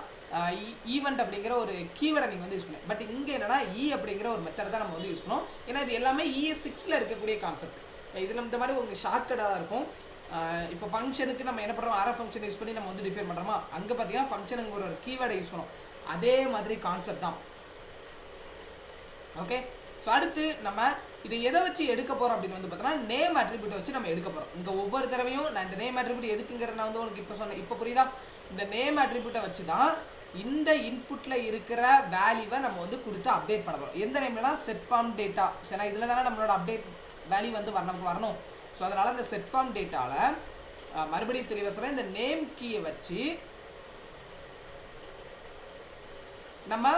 ஈவெண்ட் அப்படிங்கிற ஒரு கீவேர்டை நீங்கள் வந்து யூஸ் பண்ணுங்க. பட் இங்கே என்னன்னா அப்படிங்கிற ஒரு மெத்தட் தான் நம்ம வந்து யூஸ் பண்ணோம். ஏன்னா இது எல்லாமே ES6 இருக்கக்கூடிய கான்செப்ட். இதில் இந்த மாதிரி உங்களுக்கு ஷார்ட்கட்டாக தான் இருக்கும். இப்போ ஃபங்க்ஷனுக்கு நம்ம என்ன பண்ணுறோம், ஆர்எஃப் ஃபங்க்ஷன் யூஸ் பண்ணி நம்ம வந்து டிஃபைன் பண்ணுறோமா, அங்கே பார்த்தீங்கன்னா ஃபங்க்ஷனுங்கிற ஒரு கீவேர்டை யூஸ் பண்ணோம். அதே மாதிரி கான்செப்ட் தான். தென் அடுத்தது பார்த்தீங்கன்னா, இந்த மாதிரி ஒரு ஈவெண்ட் அப்படிங்கிற ஒரு கீவேர்டை யூஸ் பண்ணி நம்ம வந்து டிஃபைன் பண்ணுறோம். அங்கே பார்த்தீங்கன்னா ஃபங்க்ஷனுங்கிற ஒரு கீவேர்டை யூஸ் பண்ணோம். அதே மாதிரி கான்செப்ட் தான். தென் அடுத்தது பார்த்தீங்கன்னா, இந்த மாதிரி ஒரு ஈவெண்ட் அப்படிங்கிற ஒரு கீவேர்டை யூஸ் பண்ணி நம்ம வந்து டிஃபைன் பண்ணுறோம். அதே மாதிரி கான்செப்ட் தான். ஓகே. ஸோ அடுத்து நம்ம இது எதை வச்சு எடுக்க போகிறோம் அப்படின்னு வந்து பார்த்தோன்னா நேம் அட்ரிபியூட்டை வச்சு நம்ம எடுக்க போகிறோம். இங்கே ஒவ்வொரு தடவையும் நான் இந்த நேம் அட்ரிபியூட் எதுக்குங்கிறத நான் வந்து உங்களுக்கு இப்போ சொன்னேன். இப்போ புரியுதா? இந்த நேம் அட்ரிபியூட்டை வச்சு தான் இந்த இன்புட்டில் இருக்கிற வேல்யூவை நம்ம வந்து கொடுத்து அப்டேட் பண்ண போகிறோம். எந்த நேம்லனா செட் ஃபார்ம் டேட்டா. ஏன்னா இதில் தானே நம்மளோட அப்டேட் வேல்யூ வந்து நமக்கு வரணும். ஸோ அதனால் இந்த செட் ஃபார்ம் டேட்டாவில் மறுபடியும் தெளிவாக சொல்கிறேன், இந்த நேம் கீயை வச்சு நம்ம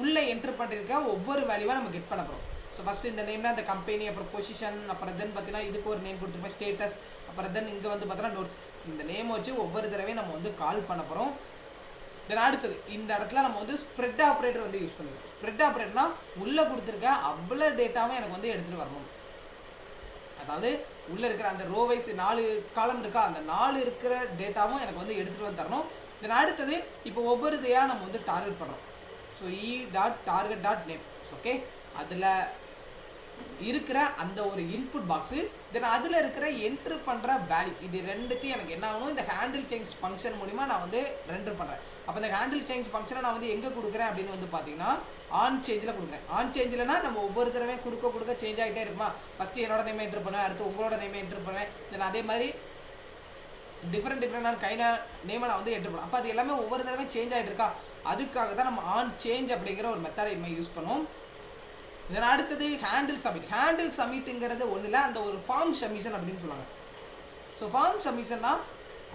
உள்ளே என்ட்ரு பண்ணியிருக்க ஒவ்வொரு வேல்யூவாக நம்ம கெட் பண்ண போகிறோம். ஸோ ஃபஸ்ட்டு இந்த நேம்னா இந்த கம்பெனி, அப்புறம் பொசிஷன், அப்புறம் தென் பார்த்தீங்கன்னா இதுக்கு ஒரு நேம் கொடுத்துருப்பேன் ஸ்டேட்டஸ், அப்புறம் தென் இங்கே வந்து பார்த்தீங்கன்னா நோட்ஸ். இந்த நேம் வச்சு ஒவ்வொரு தடவையும் நம்ம வந்து கால் பண்ண போகிறோம். தென் அடுத்தது இந்த இடத்துல நம்ம வந்து ஸ்ப்ரெட் ஆப்ரேட்டர் வந்து யூஸ் பண்ணுவோம். ஸ்ப்ரெட் ஆப்ரேட்டர்னா உள்ளே கொடுத்துருக்க அவ்வளோ டேட்டாவும் எனக்கு வந்து எடுத்துகிட்டு வரணும். அதாவது உள்ளே இருக்கிற அந்த ரோ வைஸ் 4 காலம் இருக்கா, அந்த 4 இருக்கிற டேட்டாவும் எனக்கு வந்து எடுத்துகிட்டு வந்து தரணும். தென் அடுத்தது இப்போ ஒவ்வொரு இதையாக நம்ம வந்து டார்கெட் பண்ணுறோம். So e.target.name. ஓகே, அதில் இருக்கிற அந்த ஒரு இன்புட் பாக்ஸு, தென் அதில் இருக்கிற என்ட்ரு பண்ணுற வேல்யூ, இது ரெண்டுத்தையும் எனக்கு என்ன ஆகணும், இந்த ஹேண்டில் சேஞ்ச் ஃபங்க்ஷன் மூலிமா நான் வந்து ரெண்டர் பண்ணுறேன். அப்போ இந்த ஹேண்டில் சேஞ்ச் ஃபங்க்ஷனை நான் வந்து எங்கே கொடுக்குறேன் அப்படின்னு வந்து பார்த்தீங்கன்னா ஆன் சேஞ்சில் கொடுக்குறேன். ஆன் சேஞ்சில்னா நம்ம ஒவ்வொரு தடவை கொடுக்க சேஞ்ச் ஆகிட்டே இருக்குமா. ஃபஸ்ட்டு என்னோட நேமை என்ட்ரு பண்ணுவேன், அடுத்து உங்களோட நேமை என்ட்ரு பண்ணுவேன், தென் அதே மாதிரி டிஃப்ரெண்டான கைனா நேமை நான் வந்து என்ட்ரு பண்ணுவேன். அப்போ அது எல்லாமே ஒவ்வொரு தடவை சேஞ்ச் ஆகிட்டு இருக்கா, அதுக்காக தான் நம்ம ஆன் சேஞ்ச் அப்படிங்கிற ஒரு மெத்தடை யூஸ் பண்ணுவோம். இதன் அடுத்தது ஹேண்டில் சப்மிட். ஹேண்டில் சப்மிட்டுங்கிறது ஒன்றும் இல்லை, அந்த ஒரு ஃபார்ம் சப்மிஷன் அப்படின்னு சொல்லுவாங்க. ஸோ ஃபார்ம் சப்மிஷன்னா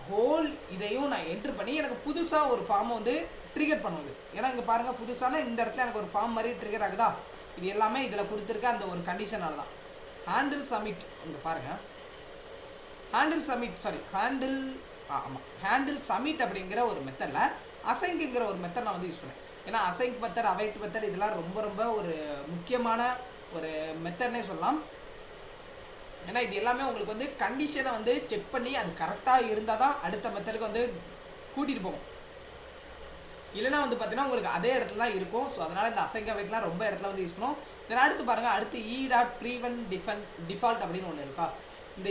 ஹோல் இதையும் நான் என்ட்ரு பண்ணி எனக்கு புதுசாக ஒரு ஃபார்மை வந்து ட்ரிகர் பண்ணுவது. ஏன்னா இங்கே பாருங்கள், புதுசான இந்த இடத்துல எனக்கு ஒரு ஃபார்ம் மாதிரி ட்ரிகர் ஆகுதா, இது எல்லாமே இதில் கொடுத்துருக்க அந்த ஒரு கண்டிஷனால தான். ஹேண்டில் சப்மிட் இங்கே பாருங்கள், ஹேண்டில் சப்மிட் அப்படிங்கிற ஒரு மெத்தடில் அசைங்கிற ஒரு மெத்தட் நான் வந்து யூஸ் பண்ணேன். ஏன்னா அசைங் மெத்தட், அவைட் மெத்தட் இதெல்லாம் ரொம்ப ஒரு முக்கியமான ஒரு மெத்தட்னே சொல்லலாம். ஏன்னா இது எல்லாமே உங்களுக்கு வந்து கண்டிஷனை வந்து செக் பண்ணி அது கரெக்டாக இருந்தால் தான் அடுத்த மெத்தடுக்கு வந்து கூட்டிகிட்டு போகும். இல்லைனா வந்து பார்த்தீங்கன்னா உங்களுக்கு அதே இடத்துல தான் இருக்கும். ஸோ அதனால் இந்த அசைங் அவைட்லாம் ரொம்ப இடத்துல வந்து யூஸ் பண்ணுவோம். தென் அடுத்து பாருங்கள், அடுத்து e.prevent அப்படின்னு ஒன்று இருக்கா. இந்த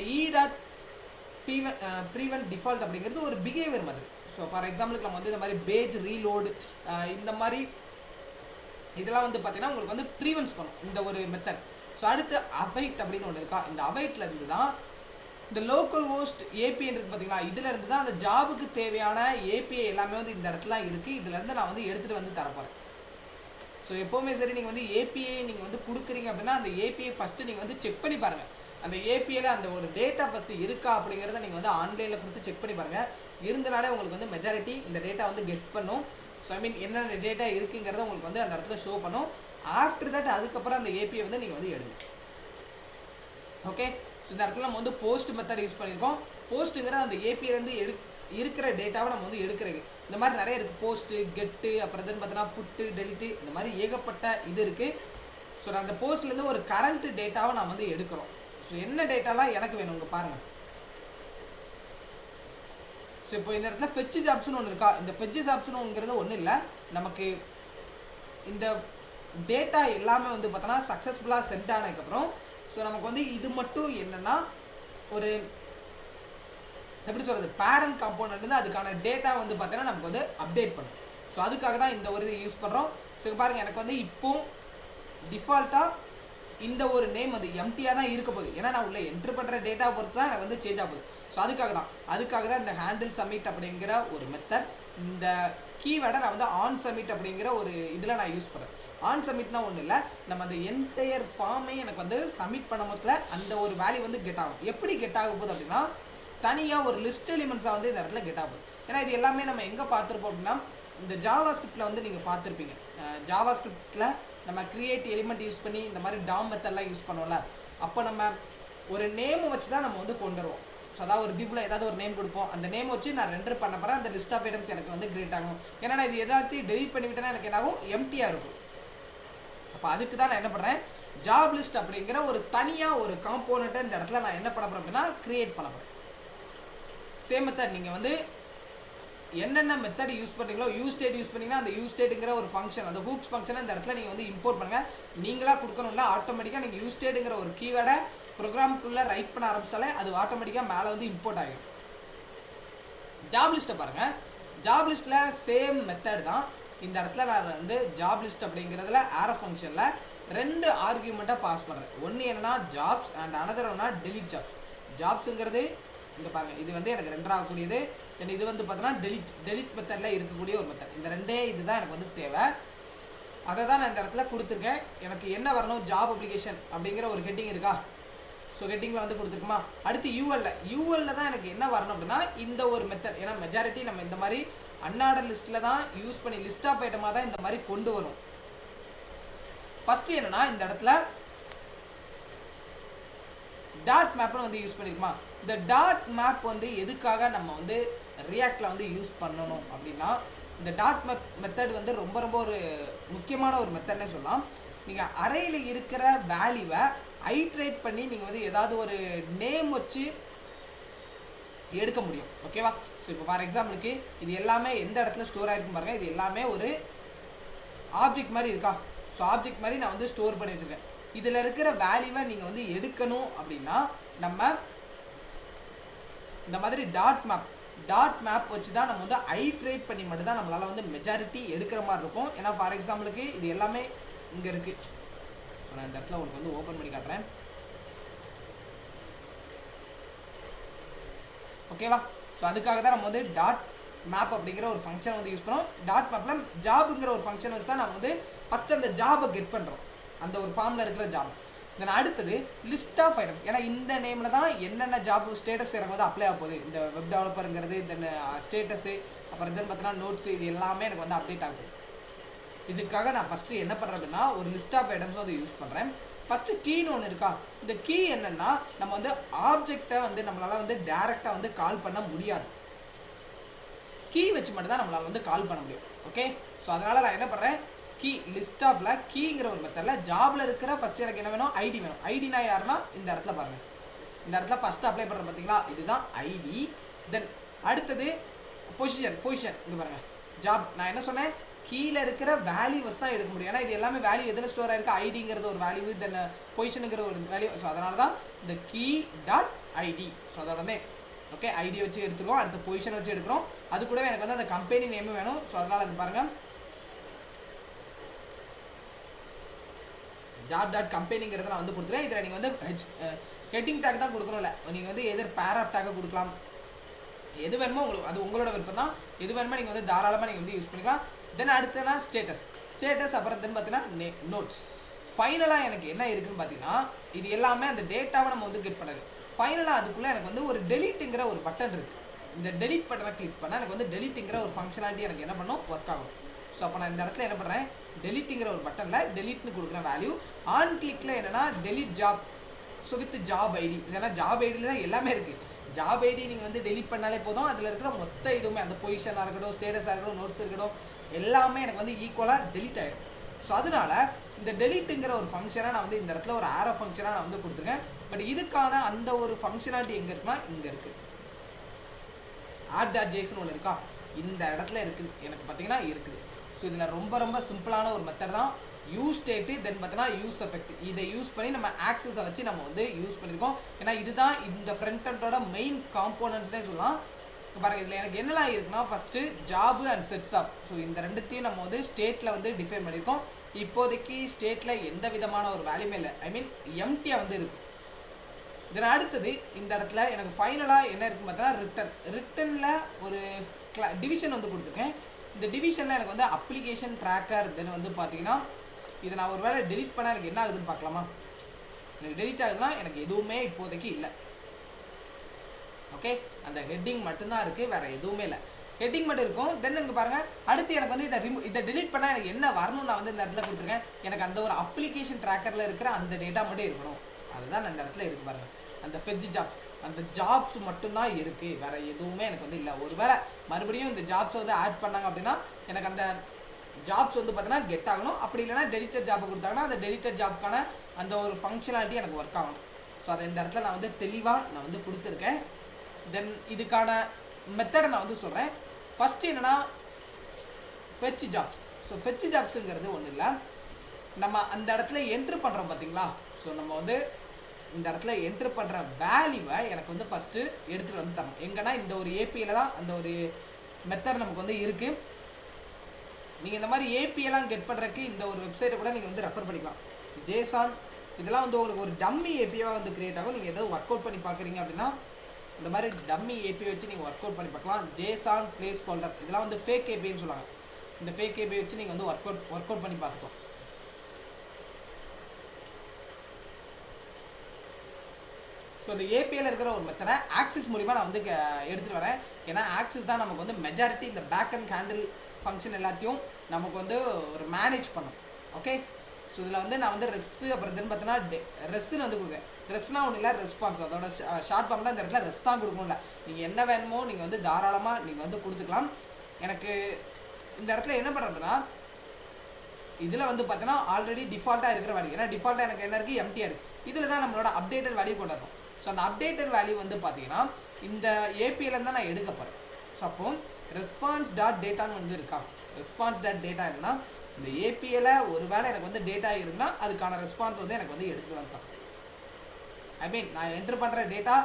e.prevent default அப்படிங்கிறது ஒரு பிஹேவியர் மாதிரி. ஸோ ஃபார் எக்ஸாம்பிளுக்கு நம்ம வந்து இந்த மாதிரி பேஜ் ரீலோடு இந்த மாதிரி இதெல்லாம் வந்து பார்த்தீங்கன்னா உங்களுக்கு வந்து ப்ரீவென்ஸ் பண்ணும் இந்த ஒரு மெத்தட். ஸோ அடுத்து அவைட் அப்படின்னு ஒன்று இருக்கா. இந்த அவைட்டில் இருந்து தான் இந்த லோக்கல் ஹோஸ்ட் ஏபிஐன்றது பார்த்தீங்களா, இதில் இருந்து தான் அந்த ஜாபுக்கு தேவையான ஏபிஐ எல்லாமே வந்து இந்த இடத்துல இருக்குது. இதிலேருந்து நான் வந்து எடுத்துகிட்டு வந்து தரப்போகிறேன். ஸோ எப்போவுமே சரி, நீங்கள் வந்து ஏபிஐ நீங்கள் வந்து கொடுக்குறீங்க அப்படின்னா அந்த ஏபிஐ ஃபஸ்ட்டு நீங்கள் வந்து செக் பண்ணி பாருங்கள். அந்த ஏபிஐயில் அந்த ஒரு டேட்டா ஃபஸ்ட்டு இருக்கா அப்படிங்கிறத நீங்கள் வந்து ஆன்லைனில் கொடுத்து செக் பண்ணி பாருங்கள். இருந்தனாலே உங்களுக்கு வந்து மெஜாரிட்டி இந்த டேட்டா வந்து கெஸ் பண்ணும். ஸோ ஐ மீன் என்னென்ன டேட்டா இருக்குங்கிறத உங்களுக்கு வந்து அந்த இடத்துல ஷோ பண்ணும். ஆஃப்டர் தட் அதுக்கப்புறம் அந்த ஏபிஐ வந்து நீங்கள் வந்து எடுங்க. ஓகே, ஸோ இந்த இடத்துல நம்ம வந்து போஸ்ட் மெத்தட் யூஸ் பண்ணியிருக்கோம். போஸ்ட்டுங்கிற அந்த ஏபிஐலேருந்து இருக்கிற டேட்டாவை நம்ம வந்து எடுக்கிறது. இந்த மாதிரி நிறைய இருக்குது, போஸ்ட்டு, கெட்டு, அப்புறம் then பார்த்தீங்கன்னா புட்டு, டெலிட்டு, இந்த மாதிரி ஏகப்பட்ட இது இருக்குது. ஸோ நான் அந்த போஸ்ட்லேருந்து ஒரு கரண்ட் டேட்டாவை நான் வந்து எடுக்கிறோம். ஸோ என்ன டேட்டாலாம் எனக்கு வேணும் இங்கே பாருங்கள். ஸோ இப்போ இந்த இடத்துல ஃபெட்ச் ஜாப்ஸ்னு ஒன்று இருக்கா. இந்த ஃபெட்ச் ஜாப்ஸ்னுங்கிறது ஒன்றும் இல்லை, நமக்கு இந்த டேட்டா எல்லாமே வந்து பார்த்தோன்னா சக்ஸஸ்ஃபுல்லாக சென்ட் ஆனதுக்கப்புறம் ஸோ நமக்கு வந்து இது மட்டும் என்னென்னா ஒரு எப்படி சொல்கிறது, பேரண்ட் காம்போனன்ட் வந்து அதுக்கான டேட்டா வந்து பார்த்தீங்கன்னா நமக்கு வந்து அப்டேட் பண்ணும். ஸோ அதுக்காக தான் இந்த ஒரு இது யூஸ் பண்ணுறோம். ஸோ பாருங்கள், எனக்கு வந்து இப்போ டிஃபால்ட்டாக இந்த ஒரு நேம் வந்து எம்டியாக தான் இருக்க போகுது. ஏன்னா நான் உள்ள என்ட்ரு பண்ணுற டேட்டா பொறுத்து தான் எனக்கு வந்து சேஞ்ச் ஆகுது. ஸோ அதுக்காக தான் இந்த ஹேண்டில் சப்மிட் அப்படிங்கிற ஒரு மெத்தட், இந்த கீவேர்டை நான் வந்து ஆன் சப்மிட் அப்படிங்கிற ஒரு இதில் நான் யூஸ் பண்ணுறேன். ஆன் சப்மிட்னா ஒன்றும் இல்லை, நம்ம அந்த என்டையர் ஃபார்மே எனக்கு வந்து சப்மிட் பண்ண மொத்தத்தில் அந்த ஒரு வேல்யூ வந்து கெட் ஆகும். எப்படி கெட் ஆக போகுது அப்படின்னா தனியாக ஒரு லிஸ்ட் எலிமெண்ட்ஸாக வந்து இந்த இடத்துல கெட் ஆகும். ஏன்னா இது எல்லாமே நம்ம எங்கே பார்த்துருப்போம் அப்படின்னா இந்த ஜாவா ஸ்கிரிப்டில் வந்து நீங்கள் பார்த்துருப்பீங்க. ஜாவா ஸ்கிரிப்டில் நம்ம கிரியேட் எலிமெண்ட் யூஸ் பண்ணி இந்த மாதிரி டாம் மெத்தட்லாம் யூஸ் பண்ணுவோம்ல, அப்போ நம்ம ஒரு நேம் வச்சு தான் நம்ம வந்து கொண்டு வருவோம். ஸோ அதாவது ஒரு திப்பில் ஏதாவது ஒரு நேம் கொடுப்போம், அந்த நேம் வச்சு நான் ரெண்டர் பண்ண போகிறேன், அந்த லிஸ்ட் ஆஃப் ஐட்டம்ஸ் எனக்கு வந்து கிரியேட் ஆகும். ஏன்னா நான் இது எல்லாத்தையும் டெலிட் பண்ணிவிட்டேன்னா எனக்கு என்னாகும், எம்டியாக இருக்கும். அப்போ அதுக்கு தான் நான் என்ன பண்ணுறேன், ஜாப் லிஸ்ட் அப்படிங்கிற ஒரு தனியாக ஒரு காம்போனண்ட்டை இந்த இடத்துல நான் என்ன பண்ண போகிறேன் அப்படின்னா கிரியேட் பண்ண போகிறேன். சேம் மெத்தட் நீங்கள் வந்து என்னென்ன மெத்தட் யூஸ் பண்ணுறீங்களோ, யூஸ்டேட் யூஸ் பண்ணிங்கன்னா அந்த யூஸ்டேட்டுங்கிற ஒரு ஃபங்க்ஷன், அந்த ஹூக்ஸ் ஃபங்க்ஷனை இந்த இடத்துல நீங்கள் வந்து இம்போர்ட் பண்ணுங்கள். நீங்களாக கொடுக்கணும்ல, ஆட்டோமேட்டிக்காக நீங்கள் யூஸ்டேட்டுங்கிற ஒரு கீவேர்டை ப்ரோக்ராம்குள்ளே ரைட் பண்ண ஆரம்பிச்சாலே அது ஆட்டோமேட்டிக்காக மேலே வந்து இம்போர்ட் ஆகிடும். ஜாப் லிஸ்ட்டை பாருங்கள், ஜாப் லிஸ்ட்டில் சேம் மெத்தட் தான். இந்த இடத்துல நான் வந்து ஜாப் லிஸ்ட் அப்படிங்கிறதுல ஆரோ ஃபங்க்ஷனில் ரெண்டு ஆர்கியூமெண்ட்டாக பாஸ் பண்ணுறேன். ஒன்று என்னன்னா ஜாப்ஸ் அண்ட் அனதர் ஒன்னா டெலிட் ஜாப்ஸ். ஜாப்ஸுங்கிறது இங்கே பாருங்கள், இது வந்து எனக்கு ரெண்டாகக்கூடியது. தென் இது வந்து பார்த்தோன்னா டெலிட் மெத்தடில் இருக்கக்கூடிய ஒரு மெத்தட். இந்த ரெண்டே இதுதான் எனக்கு வந்து தேவை. அதை தான் நான் இந்த இடத்துல கொடுத்துருக்கேன். எனக்கு என்ன வரணும், ஜாப் அப்ளிகேஷன் அப்படிங்கிற ஒரு ஹெட்டிங் இருக்கா. ஸோ ஹெட்டிங்கில் வந்து கொடுத்துருக்குமா. அடுத்து யூஎல்ல தான் எனக்கு என்ன வரணும் அப்படின்னா இந்த ஒரு மெத்தட். ஏன்னா மெஜாரிட்டி நம்ம இந்த மாதிரி அன்ஆர்டர் லிஸ்ட்டில் தான் யூஸ் பண்ணி லிஸ்ட் ஆஃப் ஐட்டமாக தான் இந்த மாதிரி கொண்டு வரும். ஃபஸ்ட்டு என்னன்னா இந்த இடத்துல டாட் மேப்னு வந்து யூஸ் பண்ணிருக்குமா. இந்த டாட் மேப் வந்து எதுக்காக நம்ம வந்து ரியாக்டில் வந்து யூஸ் பண்ணணும் அப்படின்னா, இந்த டாட் மேப் மெத்தட் வந்து ரொம்ப ரொம்ப ஒரு முக்கியமான ஒரு மெத்தட்னே சொல்லலாம். நீங்கள் அறையில் இருக்கிற வேல்யூவை ஐட்ரேட் பண்ணி நீங்கள் வந்து ஏதாவது ஒரு நேம் வச்சு எடுக்க முடியும். ஓகேவா. ஸோ இப்போ ஃபார் எக்ஸாம்பிளுக்கு இது எல்லாமே எந்த இடத்துல ஸ்டோர் ஆகிருக்கும் பாருங்கள். இது எல்லாமே ஒரு ஆப்ஜெக்ட் மாதிரி இருக்கா. ஸோ ஆப்ஜெக்ட் மாதிரி நான் வந்து ஸ்டோர் பண்ணி வச்சுருக்கேன். இதில் இருக்கிற வேல்யூவை நீங்கள் வந்து எடுக்கணும் அப்படின்னா நம்ம இந்த மாதிரி டாட் மேப் வச்சு தான் நம்ம வந்து ஐட்ரேட் பண்ணி மட்டும்தான் நம்மளால் வந்து மெஜாரிட்டி எடுக்கிற மாதிரி இருக்கும். ஏன்னா ஃபார் எக்ஸாம்பிளுக்கு இது எல்லாமே இங்கே இருக்குது. ஸோ நான் இந்த இடத்துல உங்களுக்கு வந்து ஓப்பன் பண்ணி காட்டுறேன். ஓகேவா. ஸோ அதுக்காக தான் நம்ம வந்து டாட் மேப் அப்படிங்கிற ஒரு ஃபங்க்ஷன் வந்து யூஸ் பண்ணோம். டாட் மேப்பில் ஜாபுங்கிற ஒரு ஃபங்க்ஷன் வச்சு தான் நம்ம வந்து ஃபஸ்ட்டு அந்த ஜாபை கெட் பண்ணுறோம், அந்த ஒரு ஃபார்மில் இருக்கிற ஜாப். தென் அடுத்தது லிஸ்ட் ஆஃப் ஐட்டம்ஸ். ஏன்னா இந்த நேமில் தான் என்னென்ன ஜாப் ஸ்டேட்டஸ் எனக்கு வந்து அப்ளை ஆக போகுது. இந்த வெப் டெவலப்பருங்கிறது தென் ஸ்டேட்டஸு, அப்புறம் தென் பார்த்தீங்கன்னா நோட்ஸு, இது எல்லாமே எனக்கு வந்து அப்டேட் ஆகுது. இதுக்காக நான் ஃபஸ்ட்டு என்ன பண்ணுறேன் அப்படின்னா ஒரு லிஸ்ட் ஆஃப் ஐட்டம்ஸ் வந்து யூஸ் பண்ணுறேன். ஃபஸ்ட்டு கீன்னு ஒன்று இருக்கா. இந்த கீ என்னென்னா நம்ம வந்து ஆப்ஜெக்டை வந்து நம்மளால் வந்து டேரெக்டாக வந்து கால் பண்ண முடியாது. கீ வச்சு மட்டும் தான் நம்மளால் வந்து கால் பண்ண முடியும். ஓகே. ஸோ அதனால் நான் என்ன பண்ணுறேன், கீ லிஸ்ட் ஆஃப்ல கீங்கிற ஒரு மெத்தடில் ஜாபில் இருக்கிற ஃபஸ்ட்டு எனக்கு என்ன வேணும், ஐடி வேணும். ஐடினா யாருன்னா இந்த இடத்துல பாருங்கள், இந்த இடத்துல ஃபஸ்ட்டு அப்ளை பண்ணுறேன் பார்த்தீங்களா, இதுதான் ஐடி. தென் அடுத்தது பொசிஷன் இங்கே பாருங்கள், ஜாப். நான் என்ன சொன்னேன், கீழே இருக்கிற வேல்யூஸ் தான் எடுக்க முடியும். ஏன்னா இது எல்லாமே வேல்யூ எதில் ஸ்டோர் ஆகிருக்கு, ஐடிங்கிறது ஒரு வேல்யூ, தென் பொசிஷனுங்கிற ஒரு வேல்யூ. ஸோ அதனால தான் இந்த கீ டாட் ஐடி. ஸோ அதோட நேம் ஓகே, ஐடி வச்சு எடுத்துருவோம். அடுத்த பொசிஷன் வச்சு எடுக்கிறோம். அது கூடவே எனக்கு வந்து அந்த கம்பெனி நேமும் வேணும். ஸோ அதனால் அது பாருங்கள், ஜாப் டாட் கம்பெனிங்கிறத நான் வந்து கொடுத்துருவேன். இதில் நீங்கள் வந்து ஹெட்டிங் டேக் தான் கொடுக்கணும்ல, நீங்கள் வந்து எதிர் பேராஃப் டேக்கை கொடுக்கலாம், எது வேணுமோ உங்களுக்கு, அது உங்களோட விருப்பம் தான். எது வேணுமோ நீங்கள் வந்து தாராளமாக நீங்கள் வந்து யூஸ் பண்ணிக்கலாம். தென் அடுத்தனா ஸ்டேட்டஸ் அப்புறம் தென் பார்த்தீங்கன்னா நோட்ஸ். ஃபைனலாக எனக்கு என்ன இருக்குதுன்னு பார்த்தீங்கன்னா இது எல்லாமே அந்த டேட்டாவை நம்ம வந்து கெட் பண்ணுறது. ஃபைனலாக அதுக்குள்ளே எனக்கு வந்து ஒரு டெலிட்டுங்கிற ஒரு பட்டன் இருக்குது. இந்த டெலிட் பட்டனை கிளிக் பண்ணால் எனக்கு வந்து டெலிட்டுங்கிற ஒரு ஃபங்க்ஷனாலிட்டி எனக்கு என்ன பண்ணும், ஒர்க் ஆகும். ஸோ அப்போ நான் இந்த இடத்துல என்ன பண்ணுறேன், டெலிட்டுங்கிற ஒரு பட்டனில் டெலிட்னு கொடுக்குற வேல்யூ. ஆன் கிளிக்கில் என்னென்னா delete job. So with job ID. ஏன்னா ஜாப் ஐடியில் தான் எல்லாமே இருக்குது. ஜாப் ஐடி நீங்கள் வந்து டெலிட் பண்ணாலே போதும், அதில் இருக்கிற மொத்த இதுவுமே அந்த பொசிஷனாக இருக்கட்டும், ஸ்டேட்டஸாக இருக்கட்டும், நோட்ஸ் இருக்கட்டும், எல்லாமே எனக்கு வந்து ஈக்குவலாக டெலிட் ஆகிடும். ஸோ அதனால் இந்த டெலிட்டுங்கிற ஒரு ஃபங்க்ஷனை நான் வந்து இந்த இடத்துல ஒரு ஆரோ ஃபங்க்ஷனாக நான் வந்து கொடுத்துருக்கேன். பட் இதுக்கான அந்த ஒரு ஃபங்க்ஷனாலிட்டி எங்கே இருக்குன்னா இங்கே இருக்குது. add.json ஒன்று இருக்கா, இந்த இடத்துல இருக்குது எனக்கு பார்த்தீங்கன்னா இருக்குது. ஸோ இதில் ரொம்ப ரொம்ப சிம்பிளான ஒரு மெத்தட் தான். யூஸ் ஸ்டேட்டு தென் பார்த்தீங்கன்னா யூஸ் எஃபெக்ட். இதை யூஸ் பண்ணி நம்ம ஆக்சஸை வச்சு நம்ம வந்து யூஸ் பண்ணியிருக்கோம். ஏன்னா இதுதான் இந்த ஃப்ரண்ட் எண்டோட மெயின் காம்போனன்ட்ஸ்னே சொல்லலாம். பாருங்கள், இதில் எனக்கு என்னெல்லாம் இருக்குன்னா first job and sets of. So இந்த ரெண்டுத்தையும் நம்ம வந்து ஸ்டேட்டில் வந்து டிஃபைன் பண்ணியிருக்கோம். இப்போதைக்கு ஸ்டேட்டில் எந்த விதமான ஒரு வேல்யூமே இல்லை, ஐ மீன் எம்டியாக வந்து இருக்குது. தென் அடுத்தது இந்த இடத்துல எனக்கு ஃபைனலாக என்ன இருக்குன்னு பார்த்தீங்கன்னா ரிட்டனில் ஒரு டிவிஷன் வந்து கொடுத்துருக்கேன். இந்த டிவிஷனில் எனக்கு வந்து அப்ளிகேஷன் ட்ராக்கர். தென் வந்து பார்த்தீங்கன்னா இதை நான் ஒரு வேளை டெலிட் பண்ணால் எனக்கு என்ன ஆகுதுன்னு பார்க்கலாமா. எனக்கு டெலிட் ஆகுதுன்னா எனக்கு எதுவுமே இப்போதைக்கு இல்லை. ஓகே, அந்த ஹெட்டிங் மட்டும்தான் இருக்குது, வேறு எதுவுமே இல்லை. ஹெட்டிங் மட்டும் இருக்கும். தென் இங்கே பாருங்கள், அடுத்து எனக்கு வந்து இதை டெலிட் பண்ணால் எனக்கு என்ன வரணும்னு நான் வந்து இந்த இடத்துல கொடுத்துருக்கேன். எனக்கு அந்த ஒரு அப்ளிகேஷன் ட்ராக்கரில் இருக்கிற அந்த டேட்டா மட்டும் இருக்கணும். அதுதான் நான் இந்த இடத்துல இருக்குது பாருங்கள், அந்த ஃபெட்ஜ் ஜாப்ஸ். அந்த ஜாப்ஸ் மட்டும்தான் இருக்குது, வேறு எதுவுமே எனக்கு வந்து இல்லை. ஒருவேளை மறுபடியும் இந்த ஜாப்ஸை வந்து ஆட் பண்ணாங்க அப்படின்னா எனக்கு அந்த ஜாப்ஸ் வந்து பார்த்தீங்கன்னா கெட் ஆகணும். அப்படி இல்லைனா டெலிட்டட் ஜாப்பை கொடுத்தாங்கன்னா அந்த டெலிட்டட் ஜாப்க்கான அந்த ஒரு ஃபங்க்ஷனாலிட்டி எனக்கு ஒர்க் ஆகணும். ஸோ அதை இந்த இடத்துல நான் வந்து தெளிவாக நான் வந்து கொடுத்துருக்கேன். தென் இதுக்கான மெத்தடை நான் வந்து சொல்கிறேன். ஃபஸ்ட்டு என்னென்னா ஃபெட்ச் ஜாப்ஸ். ஸோ ஃபெட்ச் ஜாப்ஸுங்கிறது ஒன்றும் இல்லை, நம்ம அந்த இடத்துல என்ட்ரு பண்ணுறோம் பார்த்தீங்களா. ஸோ நம்ம வந்து இந்த இடத்துல என்ட்ரு பண்ணுற வேல்யூவை எனக்கு வந்து ஃபஸ்ட்டு எடுத்துகிட்டு வந்து தரணும். எங்கன்னா இந்த ஒரு ஏபியில் தான் அந்த ஒரு மெத்தட் நமக்கு வந்து இருக்குது. நீங்கள் இந்த மாதிரி ஏபியெல்லாம் கெட் பண்ணுறதுக்கு இந்த ஒரு வெப்சைட்டை கூட நீங்கள் வந்து ரெஃபர் பண்ணிக்கலாம். ஜேசான் இதெல்லாம் வந்து உங்களுக்கு ஒரு டம்மி ஏபியாக வந்து கிரியேட் ஆகும். நீங்கள் எதாவது ஒர்க் அவுட் பண்ணி பார்க்குறீங்க அப்படின்னா இந்த மாதிரி டம்மி ஏபிஐ வச்சு நீங்கள் ஒர்க் அவுட் பண்ணி பார்க்கலாம். ஜேசான் பிளேஸ் ஹோல்டர் இதெல்லாம் வந்து ஃபேக் ஏபிஐன்னு சொல்லுவாங்க. இந்த ஃபேக் ஏபிஐ வச்சு நீங்கள் வந்து ஒர்க் அவுட் பண்ணி பார்த்துக்கலாம். ஸோ இந்த ஏபிஐயில் இருக்கிற ஒரு மெத்தடை ஆக்சிஸ் மூலிமா நான் வந்து எடுத்துகிட்டு வரேன். ஏன்னா ஆக்சிஸ் தான் நமக்கு வந்து மெஜாரிட்டி இந்த பேக் அண்ட் ஹேண்டில் ஃபங்க்ஷன் எல்லாத்தையும் நமக்கு வந்து ஒரு மேனேஜ் பண்ணும். ஓகே, ஸோ இதில் வந்து நான் வந்து ரெஸ்ஸு அப்புறம் தென் பார்த்தீங்கன்னா ரெஸ்ஸுன்னு வந்து கொடுக்குறேன். ரெஸ்னால் ஒன்றும் இல்லை, ரெஸ்பான்ஸ். அதோட ஷார்ட் ஃபார்ம் தான் இந்த இடத்துல ரெஸ் தான் கொடுக்கணும்ல. நீங்கள் என்ன வேணுமோ நீங்கள் வந்து தாராளமாக நீங்கள் வந்து கொடுத்துக்கலாம். எனக்கு இந்த இடத்துல என்ன பண்ணுறதுன்னா இதில் வந்து பார்த்தீங்கன்னா ஆல்ரெடி டிஃபால்ட்டாக இருக்கிற வேல்யூ, ஏன்னா டிஃபால்ட்டாக எனக்கு என்ன இருக்குது எம்டியாக இருக்குது. இதில் தான் நம்மளோட அப்டேட்டட் வேல்யூ கொண்டு வரணும். ஸோ அந்த அப்டேட்டட் வேல்யூ வந்து பார்த்தீங்கன்னா இந்த ஏபிஐல தான் நான் எடுக்க போகிறேன். ஸோ அப்போ ரெஸ்பான்ஸ் டாட் டேட்டான்னு வந்து இருக்கா. ரெஸ்பான்ஸ் டாட் டேட்டா என்னன்னா இந்த ஏபிஐல ஒரு வேளை எனக்கு வந்து டேட்டா இருக்குன்னா அதுக்கான ரெஸ்பான்ஸ் வந்து எனக்கு வந்து எடுத்துகிட்டு வரலாம். ஐ மீன் நான் என்ட்ரு பண்ணுற டேட்டா